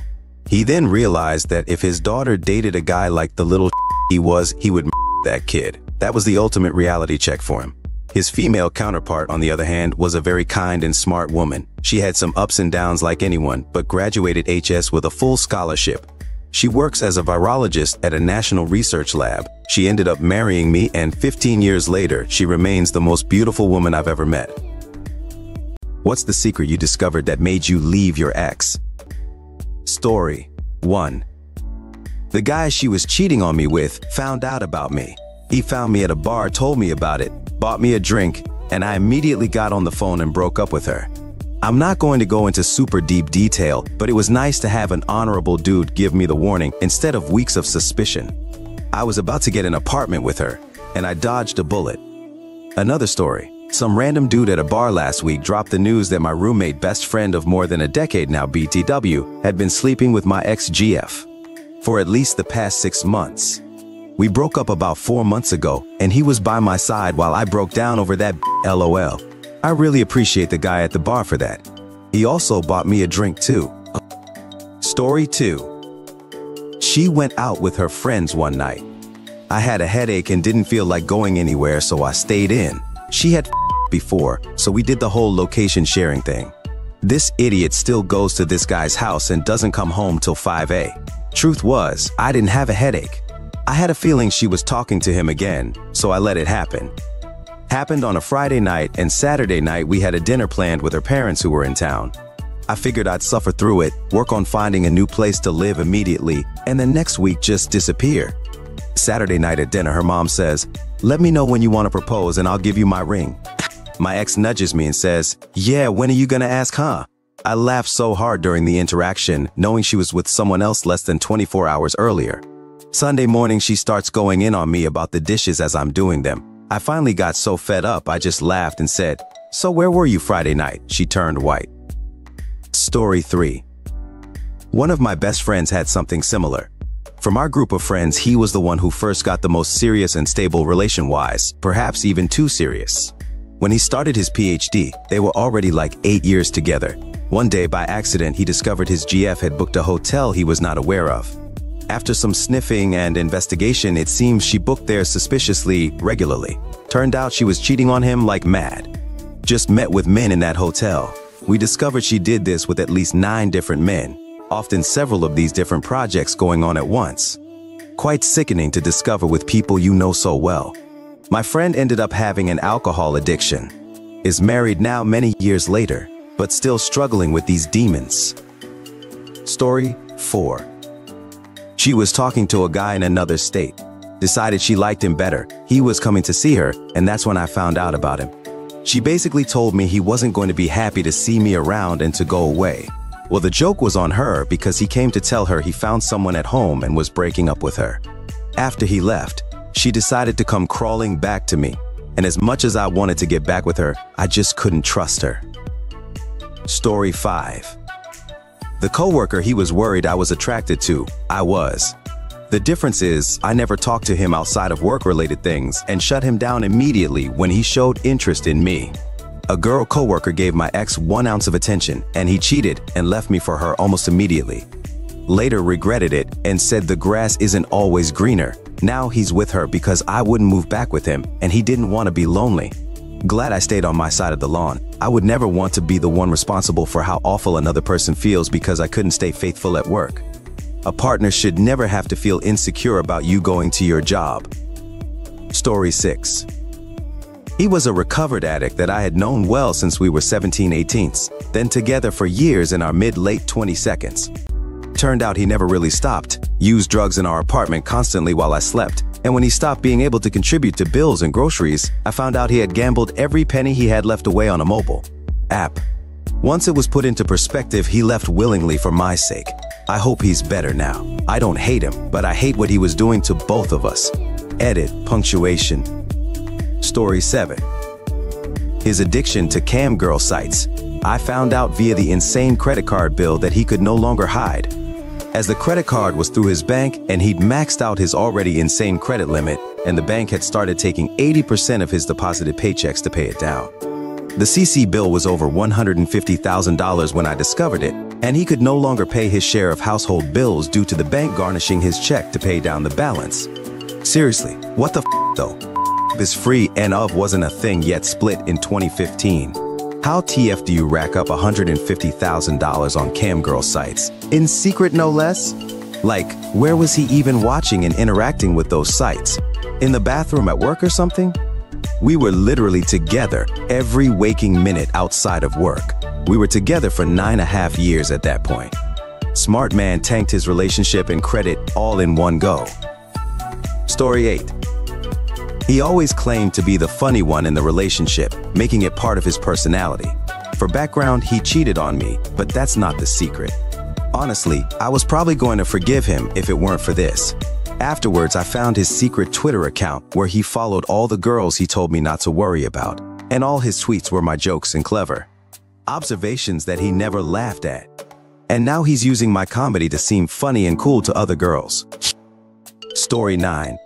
He then realized that if his daughter dated a guy like the little he would that kid. That was the ultimate reality check for him. His female counterpart, on the other hand, was a very kind and smart woman. She had some ups and downs like anyone, but graduated HS with a full scholarship. She works as a virologist at a national research lab. She ended up marrying me, and 15 years later, she remains the most beautiful woman I've ever met. What's the secret you discovered that made you leave your ex? Story 1. The guy she was cheating on me with found out about me. He found me at a bar, told me about it, bought me a drink, and I immediately got on the phone and broke up with her. I'm not going to go into super deep detail, but it was nice to have an honorable dude give me the warning instead of weeks of suspicion. I was about to get an apartment with her, and I dodged a bullet. Another story. Some random dude at a bar last week dropped the news that my roommate, best friend of more than a decade now, BTW, had been sleeping with my ex-GF for at least the past 6 months. We broke up about 4 months ago, and he was by my side while I broke down over that LOL. I really appreciate the guy at the bar for that. He also bought me a drink too. Story 2. She went out with her friends one night. I had a headache and didn't feel like going anywhere, so I stayed in. She had before, so we did the whole location sharing thing. This idiot still goes to this guy's house and doesn't come home till 5 a.m. Truth was, I didn't have a headache. I had a feeling she was talking to him again, so I let it happen. Happened on a Friday night, and Saturday night we had a dinner planned with her parents who were in town. I figured I'd suffer through it, work on finding a new place to live immediately, and then next week just disappear. Saturday night at dinner, her mom says, "Let me know when you want to propose and I'll give you my ring." My ex nudges me and says, "Yeah, when are you gonna ask, huh?" I laughed so hard during the interaction, knowing she was with someone else less than 24 hours earlier. Sunday morning, she starts going in on me about the dishes as I'm doing them. I finally got so fed up, I just laughed and said, "So where were you Friday night?" She turned white. Story 3. One of my best friends had something similar. From our group of friends, he was the one who first got the most serious and stable relation-wise, perhaps even too serious. When he started his PhD, they were already like 8 years together. One day, by accident, he discovered his GF had booked a hotel he was not aware of. After some sniffing and investigation, it seems she booked there suspiciously regularly. Turned out she was cheating on him like mad. Just met with men in that hotel. We discovered she did this with at least 9 different men, often several of these different projects going on at once. Quite sickening to discover with people you know so well. My friend ended up having an alcohol addiction, is married now many years later, but still struggling with these demons. Story 4. She was talking to a guy in another state. Decided she liked him better. He was coming to see her, and that's when I found out about him. She basically told me he wasn't going to be happy to see me around and to go away. Well, the joke was on her because he came to tell her he found someone at home and was breaking up with her. After he left, she decided to come crawling back to me, and as much as I wanted to get back with her, I just couldn't trust her. Story 5. The coworker he was worried I was attracted to, I was. The difference is, I never talked to him outside of work-related things and shut him down immediately when he showed interest in me. A girl coworker gave my ex 1 ounce of attention, and he cheated and left me for her almost immediately. Later regretted it and said the grass isn't always greener. Now he's with her because I wouldn't move back with him, and he didn't want to be lonely. Glad I stayed on my side of the lawn. I would never want to be the one responsible for how awful another person feels because I couldn't stay faithful at work. A partner should never have to feel insecure about you going to your job. Story 6. He was a recovered addict that I had known well since we were 17-18s, then together for years in our mid-late 22nd. Turned out he never really stopped, used drugs in our apartment constantly while I slept, and when he stopped being able to contribute to bills and groceries, I found out he had gambled every penny he had left away on a mobile app. Once it was put into perspective, he left willingly for my sake. I hope he's better now. I don't hate him, but I hate what he was doing to both of us. Edit, punctuation. Story 7. His addiction to cam girl sites. I found out via the insane credit card bill that he could no longer hide, as the credit card was through his bank and he'd maxed out his already insane credit limit, and the bank had started taking 80% of his deposited paychecks to pay it down. The CC bill was over $150,000 when I discovered it, and he could no longer pay his share of household bills due to the bank garnishing his check to pay down the balance. Seriously, what the f though? This free and of wasn't a thing yet split in 2015. How TF do you rack up $150,000 on camgirl sites? In secret, no less? Like, where was he even watching and interacting with those sites? In the bathroom at work or something? We were literally together every waking minute outside of work. We were together for 9.5 years at that point. Smart man tanked his relationship and credit all in one go. Story 8. He always claimed to be the funny one in the relationship, making it part of his personality. For background, he cheated on me, but that's not the secret. Honestly, I was probably going to forgive him if it weren't for this. Afterwards, I found his secret Twitter account where he followed all the girls he told me not to worry about, and all his tweets were my jokes and clever observations that he never laughed at. And now he's using my comedy to seem funny and cool to other girls. Story 9.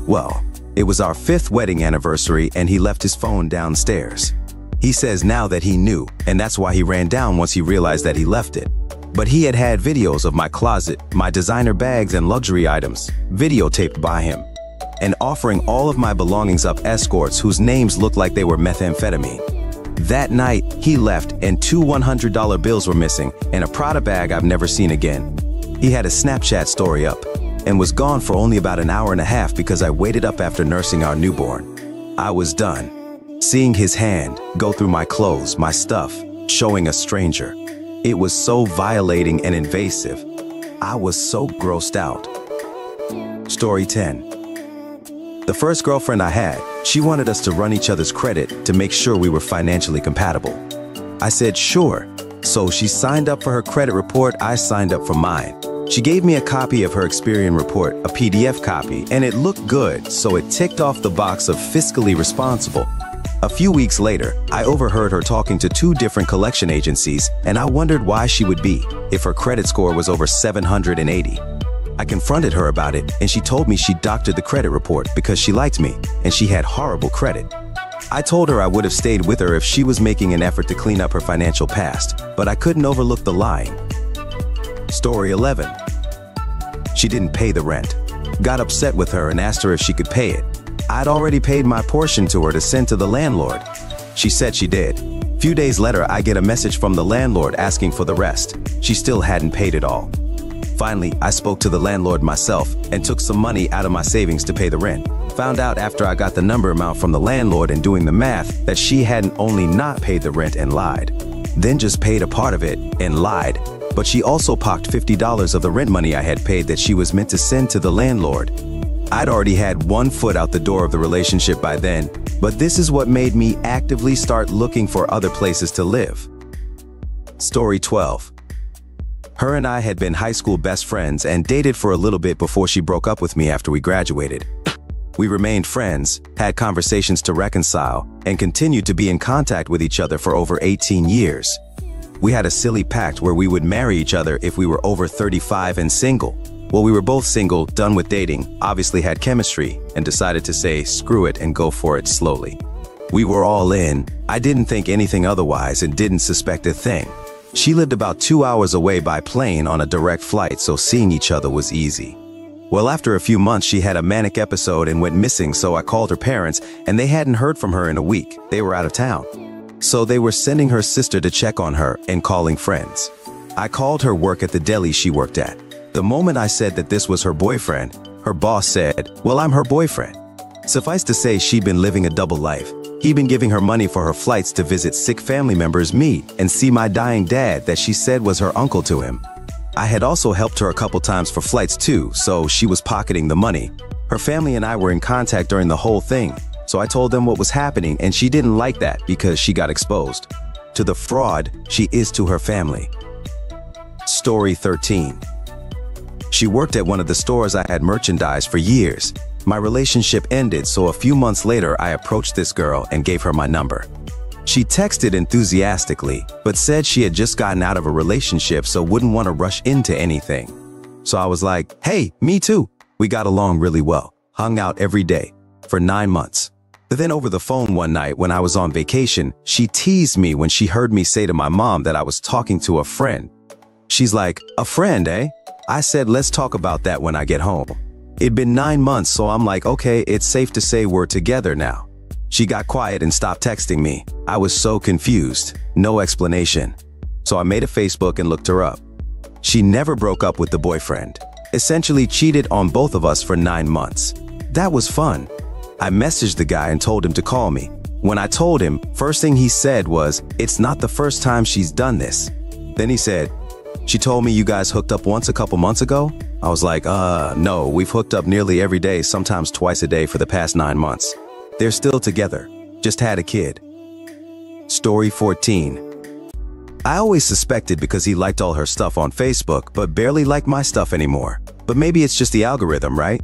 Well, it was our 5th wedding anniversary and he left his phone downstairs. He says now that he knew, and that's why he ran down once he realized that he left it. But he had had videos of my closet, my designer bags and luxury items, videotaped by him, and offering all of my belongings up escorts whose names looked like they were methamphetamine. That night, he left and 2 $100 bills were missing and a Prada bag I've never seen again. He had a Snapchat story up and was gone for only about an hour and a half because I waited up after nursing our newborn. I was done. Seeing his hand go through my clothes, my stuff, showing a stranger. It was so violating and invasive. I was so grossed out. Story 10. The first girlfriend I had, she wanted us to run each other's credit to make sure we were financially compatible. I said sure, so she signed up for her credit report, I signed up for mine. She gave me a copy of her Experian report, a PDF copy, and it looked good, so it ticked off the box of fiscally responsible. A few weeks later, I overheard her talking to 2 different collection agencies, and I wondered why she would be, if her credit score was over 780. I confronted her about it, and she told me she doctored the credit report because she liked me, and she had horrible credit. I told her I would have stayed with her if she was making an effort to clean up her financial past, but I couldn't overlook the lying. Story 11. She didn't pay the rent. Got upset with her and asked her if she could pay it. I'd already paid my portion to her to send to the landlord. She said she did. Few days later, I get a message from the landlord asking for the rest. She still hadn't paid it all. Finally, I spoke to the landlord myself and took some money out of my savings to pay the rent. Found out after I got the number amount from the landlord and doing the math that she hadn't only not paid the rent and lied, then just paid a part of it and lied. But she also pocked $50 of the rent money I had paid that she was meant to send to the landlord. I'd already had one foot out the door of the relationship by then, but this is what made me actively start looking for other places to live. Story 12. Her and I had been high school best friends and dated for a little bit before she broke up with me after we graduated. We remained friends, had conversations to reconcile, and continued to be in contact with each other for over 18 years. We had a silly pact where we would marry each other if we were over 35 and single. Well, we were both single, done with dating, obviously had chemistry, and decided to say screw it and go for it slowly. We were all in. I didn't think anything otherwise and didn't suspect a thing. She lived about 2 hours away by plane on a direct flight, so seeing each other was easy. Well, after a few months, she had a manic episode and went missing, so I called her parents, and they hadn't heard from her in a week. They were out of town. So they were sending her sister to check on her and calling friends. I called her work at the deli she worked at. The moment I said that this was her boyfriend, her boss said, "Well, I'm her boyfriend." Suffice to say, she'd been living a double life. He'd been giving her money for her flights to visit sick family members, me, and see my dying dad that she said was her uncle to him. I had also helped her a couple times for flights too, so she was pocketing the money. Her family and I were in contact during the whole thing, so I told them what was happening, and she didn't like that because she got exposed. To the fraud she is to her family. Story 13. She worked at one of the stores I had merchandised for years. My relationship ended, so a few months later I approached this girl and gave her my number. She texted enthusiastically, but said she had just gotten out of a relationship so wouldn't want to rush into anything. So I was like, hey, me too. We got along really well, hung out every day, for 9 months. But then over the phone one night when I was on vacation, she teased me when she heard me say to my mom that I was talking to a friend. She's like, a friend, eh? I said, let's talk about that when I get home. It'd been 9 months, so I'm like, okay, it's safe to say we're together now. She got quiet and stopped texting me. I was so confused, no explanation. So I made a Facebook and looked her up. She never broke up with the boyfriend. Essentially cheated on both of us for 9 months. That was fun. I messaged the guy and told him to call me. When I told him, first thing he said was, it's not the first time she's done this. Then he said, she told me you guys hooked up once a couple months ago? I was like, no, we've hooked up nearly every day, sometimes twice a day for the past 9 months. They're still together, just had a kid. Story 14. I always suspected because he liked all her stuff on Facebook, but barely liked my stuff anymore. But maybe it's just the algorithm, right?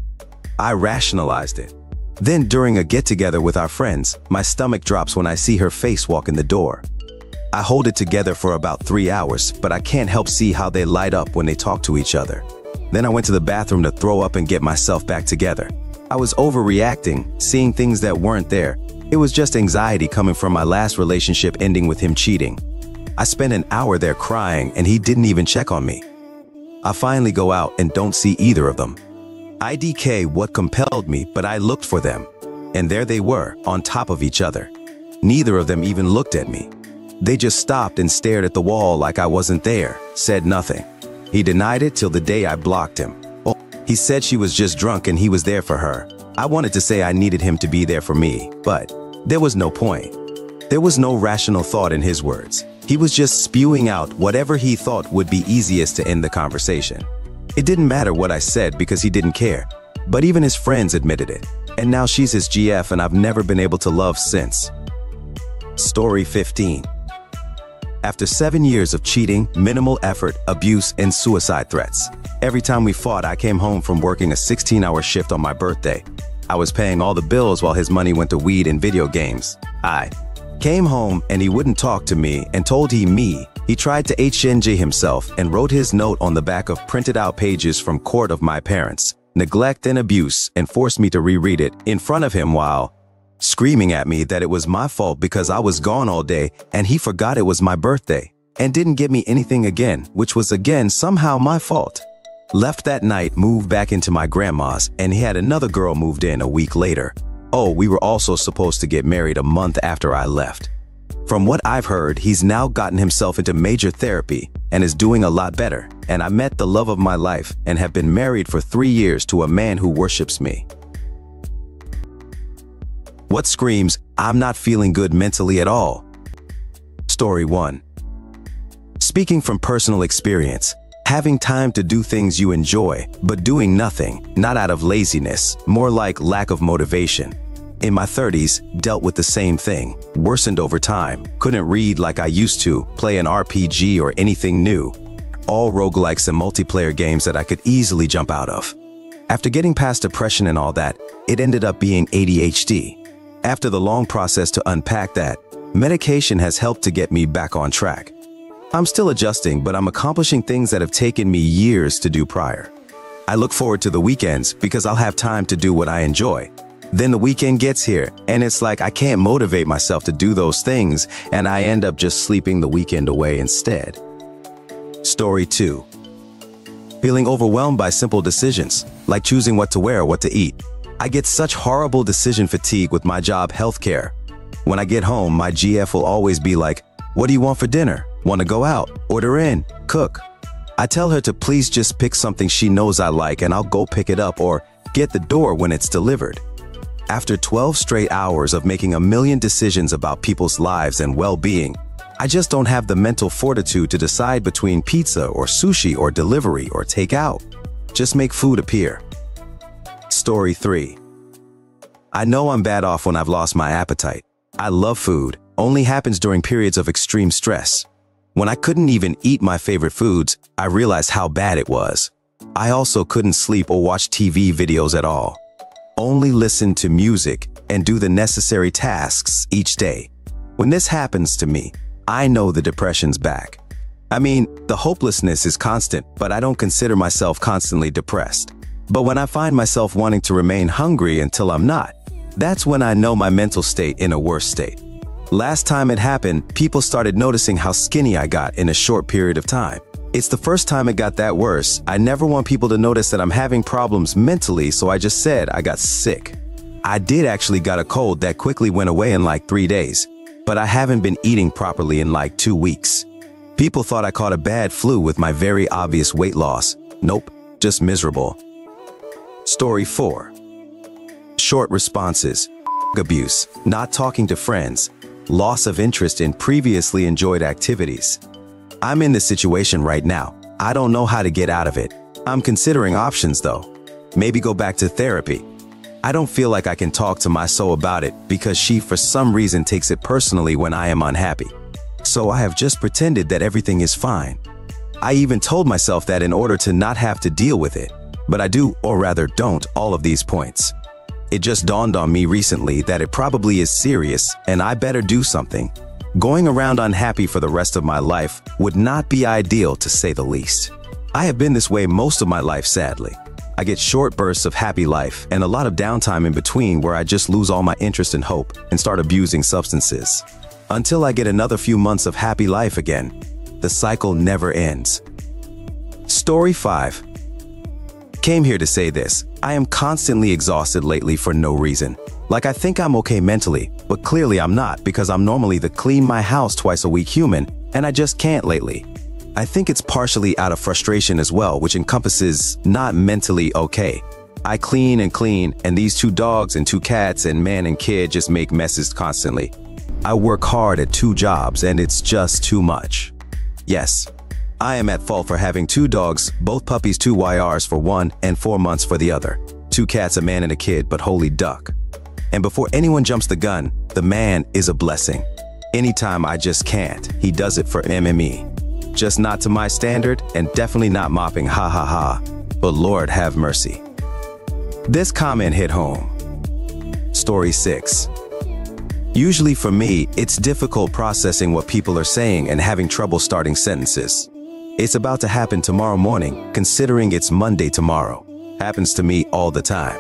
I rationalized it. Then during a get-together with our friends, my stomach drops when I see her face walk in the door. I hold it together for about 3 hours, but I can't help see how they light up when they talk to each other. Then I went to the bathroom to throw up and get myself back together. I was overreacting, seeing things that weren't there. It was just anxiety coming from my last relationship ending with him cheating. I spent an hour there crying and he didn't even check on me. I finally go out and don't see either of them. IDK what compelled me, but I looked for them. And there they were, on top of each other. Neither of them even looked at me. They just stopped and stared at the wall like I wasn't there, said nothing. He denied it till the day I blocked him. Oh, he said she was just drunk and he was there for her. I wanted to say I needed him to be there for me, but there was no point. There was no rational thought in his words. He was just spewing out whatever he thought would be easiest to end the conversation. It didn't matter what I said because he didn't care, but even his friends admitted it. and now she's his GF and I've never been able to love since. Story 15. After 7 years of cheating, minimal effort, abuse, and suicide threats, every time we fought, I came home from working a 16-hour shift on my birthday. I was paying all the bills while his money went to weed and video games. I came home and he wouldn't talk to me and told he tried to HNG himself and wrote his note on the back of printed out pages from court of my parents, neglect and abuse, and forced me to reread it in front of him while screaming at me that it was my fault because I was gone all day and he forgot it was my birthday and didn't give me anything again, which was again somehow my fault. Left that night, moved back into my grandma's, and he had another girl moved in a week later. Oh, we were also supposed to get married a month after I left. From what I've heard, he's now gotten himself into major therapy and is doing a lot better, and I met the love of my life and have been married for 3 years to a man who worships me. What screams, I'm not feeling good mentally at all? Story 1. Speaking from personal experience, having time to do things you enjoy, but doing nothing, not out of laziness, more like lack of motivation. In my 30s, dealt with the same thing, worsened over time, couldn't read like I used to, play an RPG or anything new. All roguelikes and multiplayer games that I could easily jump out of. After getting past depression and all that, it ended up being ADHD. After the long process to unpack that, medication has helped to get me back on track. I'm still adjusting, but I'm accomplishing things that have taken me years to do prior. I look forward to the weekends because I'll have time to do what I enjoy. Then the weekend gets here, and it's like I can't motivate myself to do those things, and I end up just sleeping the weekend away instead. Story 2. Feeling overwhelmed by simple decisions, like choosing what to wear or what to eat. I get such horrible decision fatigue with my job healthcare. When I get home, my GF will always be like, "What do you want for dinner? Want to go out? Order in? Cook?" I tell her to please just pick something she knows I like and I'll go pick it up or get the door when it's delivered. After 12 straight hours of making a million decisions about people's lives and well-being, I just don't have the mental fortitude to decide between pizza or sushi or delivery or takeout. Just make food appear. Story 3. I know I'm bad off when I've lost my appetite. I love food, only happens during periods of extreme stress. When I couldn't even eat my favorite foods, I realized how bad it was. I also couldn't sleep or watch TV videos at all. Only listen to music and do the necessary tasks each day. When this happens to me, I know the depression's back. I mean, the hopelessness is constant, but I don't consider myself constantly depressed. But when I find myself wanting to remain hungry until I'm not, that's when I know my mental state in a worse state. Last time it happened, people started noticing how skinny I got in a short period of time. It's the first time it got that worse. I never want people to notice that I'm having problems mentally, so I just said I got sick. I did actually got a cold that quickly went away in like 3 days, but I haven't been eating properly in like 2 weeks. People thought I caught a bad flu with my very obvious weight loss. Nope, just miserable. Story 4. Short responses, abuse, not talking to friends, loss of interest in previously enjoyed activities. I'm in this situation right now. I don't know how to get out of it. I'm considering options though. Maybe go back to therapy. I don't feel like I can talk to my soul about it because she for some reason takes it personally when I am unhappy. So I have just pretended that everything is fine. I even told myself that in order to not have to deal with it. But I do, or rather don't, all of these points. It just dawned on me recently that it probably is serious and I better do something. Going around unhappy for the rest of my life would not be ideal, to say the least. I have been this way most of my life, sadly. I get short bursts of happy life and a lot of downtime in between where I just lose all my interest and hope and start abusing substances. Until I get another few months of happy life again. The cycle never ends. Story 5. Came here to say this. I am constantly exhausted lately for no reason. Like I think I'm okay mentally, but clearly I'm not because I'm normally the clean my house twice a week human, and I just can't lately. I think it's partially out of frustration as well, which encompasses not mentally okay. I clean, and these 2 dogs and 2 cats and man and kid just make messes constantly. I work hard at 2 jobs and it's just too much. Yes, I am at fault for having 2 dogs, both puppies 2 YRs for one and 4 months for the other. 2 cats, a man, and a kid, but holy duck. And before anyone jumps the gun, the man is a blessing. Anytime I just can't, he does it for MME. Just not to my standard, and definitely not mopping, ha ha ha. But Lord have mercy. This comment hit home. Story 6. Usually for me, it's difficult processing what people are saying and having trouble starting sentences. It's about to happen tomorrow morning, considering it's Monday tomorrow. Happens to me all the time.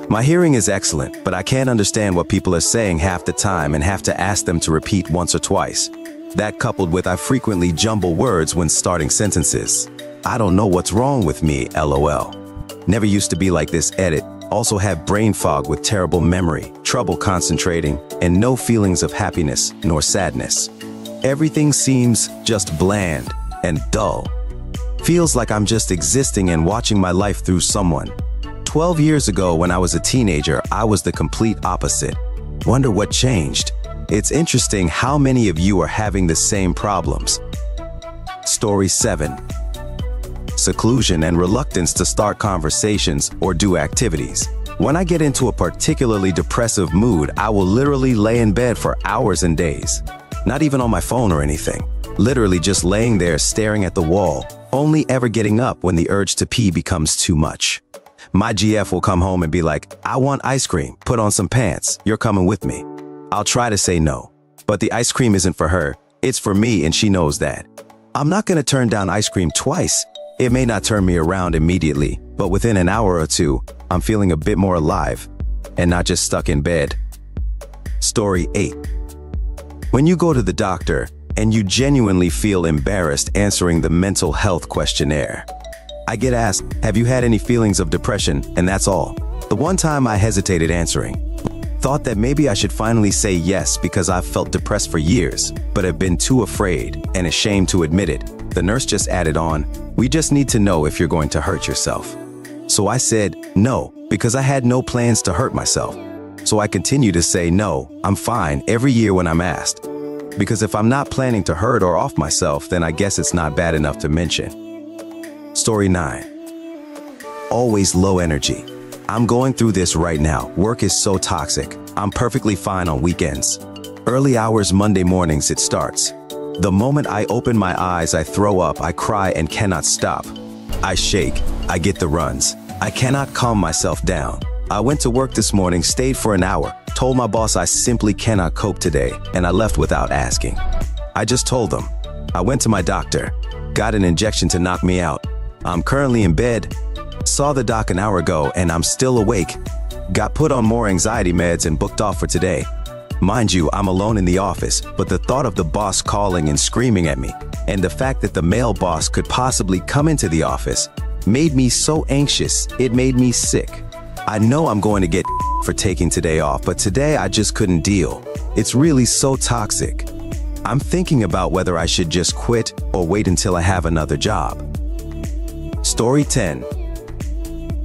My hearing is excellent, but I can't understand what people are saying half the time and have to ask them to repeat once or twice. That coupled with I frequently jumble words when starting sentences. I don't know what's wrong with me, LOL. Never used to be like this, edit. Also have brain fog with terrible memory, trouble concentrating, and no feelings of happiness nor sadness. Everything seems just bland and dull. Feels like I'm just existing and watching my life through someone. 12 years ago when I was a teenager, I was the complete opposite. Wonder what changed. It's interesting how many of you are having the same problems. Story 7. Seclusion and reluctance to start conversations or do activities. When I get into a particularly depressive mood, I will literally lay in bed for hours and days. Not even on my phone or anything. Literally just laying there staring at the wall, only ever getting up when the urge to pee becomes too much. My GF will come home and be like, I want ice cream, put on some pants, you're coming with me. I'll try to say no, but the ice cream isn't for her, it's for me and she knows that. I'm not gonna turn down ice cream twice. It may not turn me around immediately, but within an hour or two, I'm feeling a bit more alive and not just stuck in bed. Story 8. When you go to the doctor and you genuinely feel embarrassed answering the mental health questionnaire. I get asked, have you had any feelings of depression? And that's all. The one time I hesitated answering. Thought that maybe I should finally say yes because I've felt depressed for years, but have been too afraid and ashamed to admit it. The nurse just added on, we just need to know if you're going to hurt yourself. So I said no, because I had no plans to hurt myself. So I continue to say no, I'm fine every year when I'm asked. Because if I'm not planning to hurt or off myself, then I guess it's not bad enough to mention. Story 9. Always low energy. I'm going through this right now. Work is so toxic. I'm perfectly fine on weekends. Early hours Monday mornings it starts. The moment I open my eyes, I throw up, I cry and cannot stop. I shake, I get the runs. I cannot calm myself down. I went to work this morning, stayed for an hour, told my boss I simply cannot cope today, and I left without asking. I just told them. I went to my doctor, got an injection to knock me out. I'm currently in bed, saw the doc an hour ago and I'm still awake. Got put on more anxiety meds and booked off for today. Mind you, I'm alone in the office, but the thought of the boss calling and screaming at me, and the fact that the male boss could possibly come into the office, made me so anxious, it made me sick. I know I'm going to get for taking today off, but today I just couldn't deal. It's really so toxic. I'm thinking about whether I should just quit or wait until I have another job. Story 10.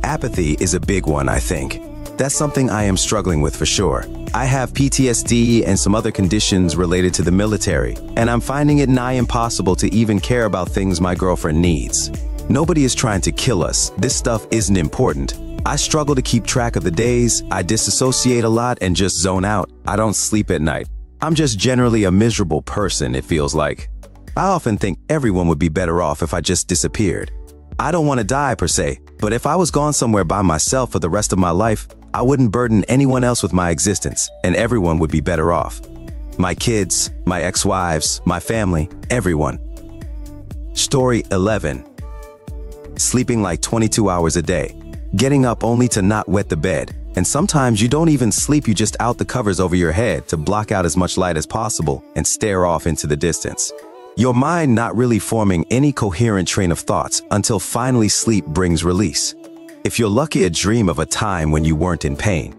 Apathy is a big one, I think. That's something I am struggling with for sure. I have PTSD and some other conditions related to the military, and I'm finding it nigh impossible to even care about things my girlfriend needs. Nobody is trying to kill us. This stuff isn't important. I struggle to keep track of the days. I disassociate a lot and just zone out. I don't sleep at night. I'm just generally a miserable person, it feels like. I often think everyone would be better off if I just disappeared. I don't want to die per se, but if I was gone somewhere by myself for the rest of my life, I wouldn't burden anyone else with my existence, and everyone would be better off. My kids, my ex-wives, my family, everyone. Story 11. Sleeping like 22 hours a day. Getting up only to not wet the bed. And sometimes you don't even sleep, you just out the covers over your head to block out as much light as possible and stare off into the distance. Your mind not really forming any coherent train of thoughts until finally sleep brings release. If you're lucky, a dream of a time when you weren't in pain.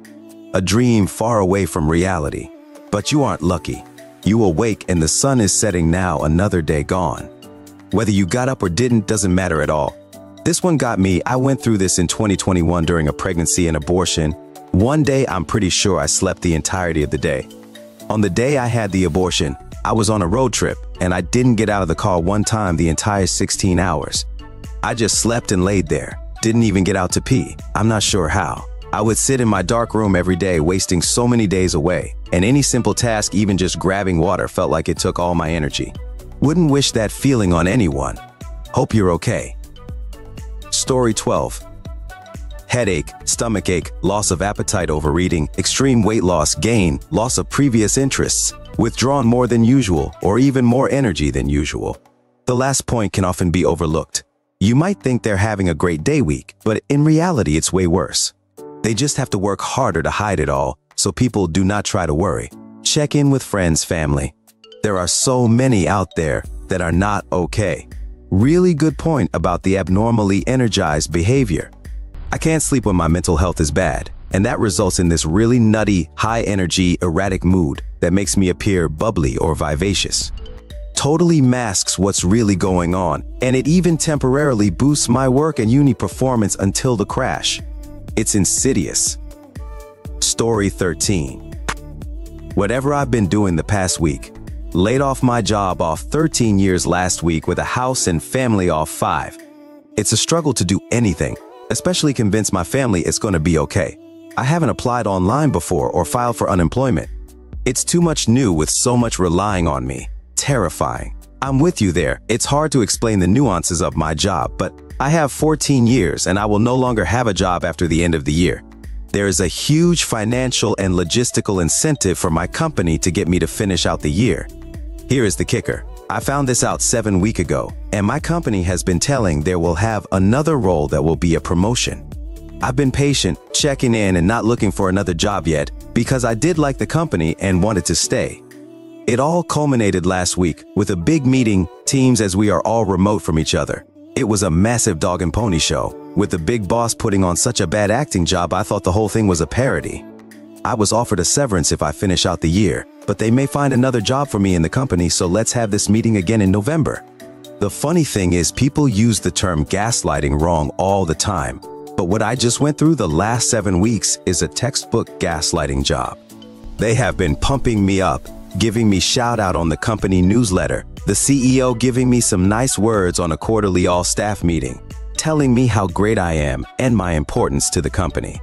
A dream far away from reality. But you aren't lucky. You awake and the sun is setting now, another day gone. Whether you got up or didn't doesn't matter at all. This one got me. I went through this in 2021 during a pregnancy and abortion. One day I'm pretty sure I slept the entirety of the day. On the day I had the abortion, I was on a road trip and I didn't get out of the car one time the entire 16 hours. I just slept and laid there. Didn't even get out to pee. I'm not sure how. I would sit in my dark room every day, wasting so many days away, and any simple task, even just grabbing water, felt like it took all my energy. Wouldn't wish that feeling on anyone. Hope you're okay. Story 12. Headache, stomachache, loss of appetite, overeating, extreme weight loss, gain, loss of previous interests, withdrawn more than usual, or even more energy than usual. The last point can often be overlooked. You might think they're having a great day week, but in reality it's way worse. They just have to work harder to hide it all, so people do not try to worry. Check in with friends, family. There are so many out there that are not okay. Really good point about the abnormally energized behavior. I can't sleep when my mental health is bad, and that results in this really nutty, high-energy, erratic mood that makes me appear bubbly or vivacious. Totally masks what's really going on, and it even temporarily boosts my work and uni performance until the crash. It's insidious. Story 13. Whatever I've been doing the past week, laid off my job off 13 years last week with a house and family off 5. It's a struggle to do anything, especially convince my family it's going to be okay. I haven't applied online before or filed for unemployment. It's too much new with so much relying on me. Terrifying. I'm with you there. It's hard to explain the nuances of my job, but I have 14 years and I will no longer have a job after the end of the year. There is a huge financial and logistical incentive for my company to get me to finish out the year. Here is the kicker. I found this out 7 weeks ago, and my company has been telling there will have another role that will be a promotion. I've been patient, checking in and not looking for another job yet because I did like the company and wanted to stay. It all culminated last week with a big meeting, teams as we are all remote from each other. It was a massive dog and pony show, with the big boss putting on such a bad acting job I thought the whole thing was a parody. I was offered a severance if I finish out the year, but they may find another job for me in the company, so let's have this meeting again in November. The funny thing is people use the term gaslighting wrong all the time, but what I just went through the last 7 weeks is a textbook gaslighting job. They have been pumping me up, giving me shout out on the company newsletter, the CEO giving me some nice words on a quarterly all-staff meeting, telling me how great I am and my importance to the company.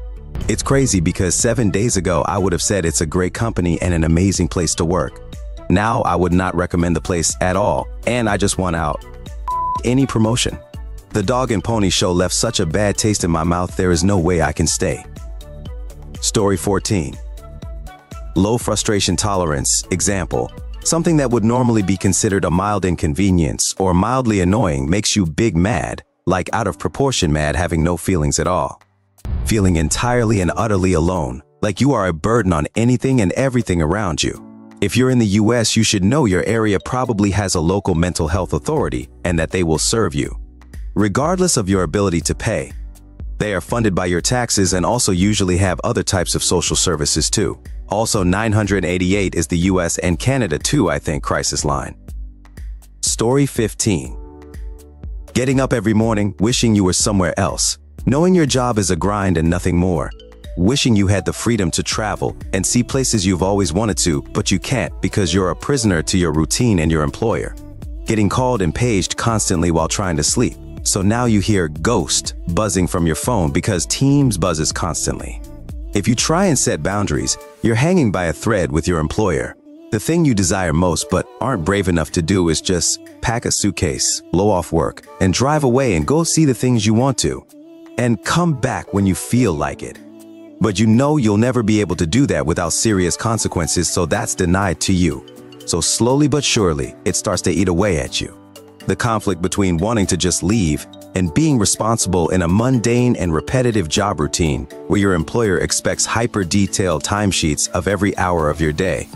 It's crazy because 7 days ago I would have said it's a great company and an amazing place to work. Now I would not recommend the place at all, and I just want out. Any promotion. The dog and pony show left such a bad taste in my mouth there is no way I can stay. Story 14. Low frustration tolerance. Example. Something that would normally be considered a mild inconvenience or mildly annoying makes you big mad, like out of proportion mad, having no feelings at all. Feeling entirely and utterly alone, like you are a burden on anything and everything around you. If you're in the US, you should know your area probably has a local mental health authority and that they will serve you, regardless of your ability to pay. They are funded by your taxes and also usually have other types of social services too. Also 988 is the US and Canada too, I think, crisis line. Story 15. Getting up every morning, wishing you were somewhere else. Knowing your job is a grind and nothing more. Wishing you had the freedom to travel and see places you've always wanted to, but you can't because you're a prisoner to your routine and your employer. Getting called and paged constantly while trying to sleep. So now you hear ghost buzzing from your phone because Teams buzzes constantly. If you try and set boundaries, you're hanging by a thread with your employer. The thing you desire most but aren't brave enough to do is just pack a suitcase, blow off work, and drive away and go see the things you want to. And come back when you feel like it. But you know you'll never be able to do that without serious consequences, so that's denied to you. So slowly but surely, it starts to eat away at you. The conflict between wanting to just leave and being responsible in a mundane and repetitive job routine where your employer expects hyper-detailed timesheets of every hour of your day,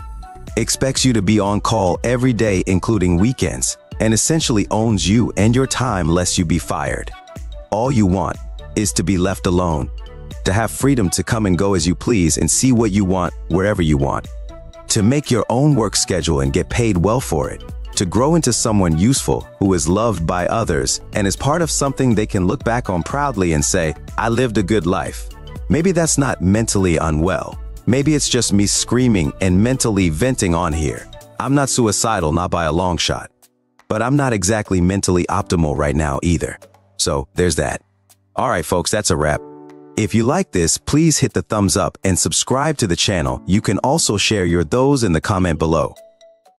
expects you to be on call every day including weekends, and essentially owns you and your time lest you be fired. All you want is to be left alone, to have freedom to come and go as you please and see what you want wherever you want, to make your own work schedule and get paid well for it, to grow into someone useful who is loved by others and is part of something they can look back on proudly and say, I lived a good life. Maybe that's not mentally unwell. Maybe it's just me screaming and mentally venting on here. I'm not suicidal, not by a long shot. But I'm not exactly mentally optimal right now either. So there's that. Alright folks, that's a wrap. If you like this, please hit the thumbs up and subscribe to the channel. You can also share your thoughts in the comment below.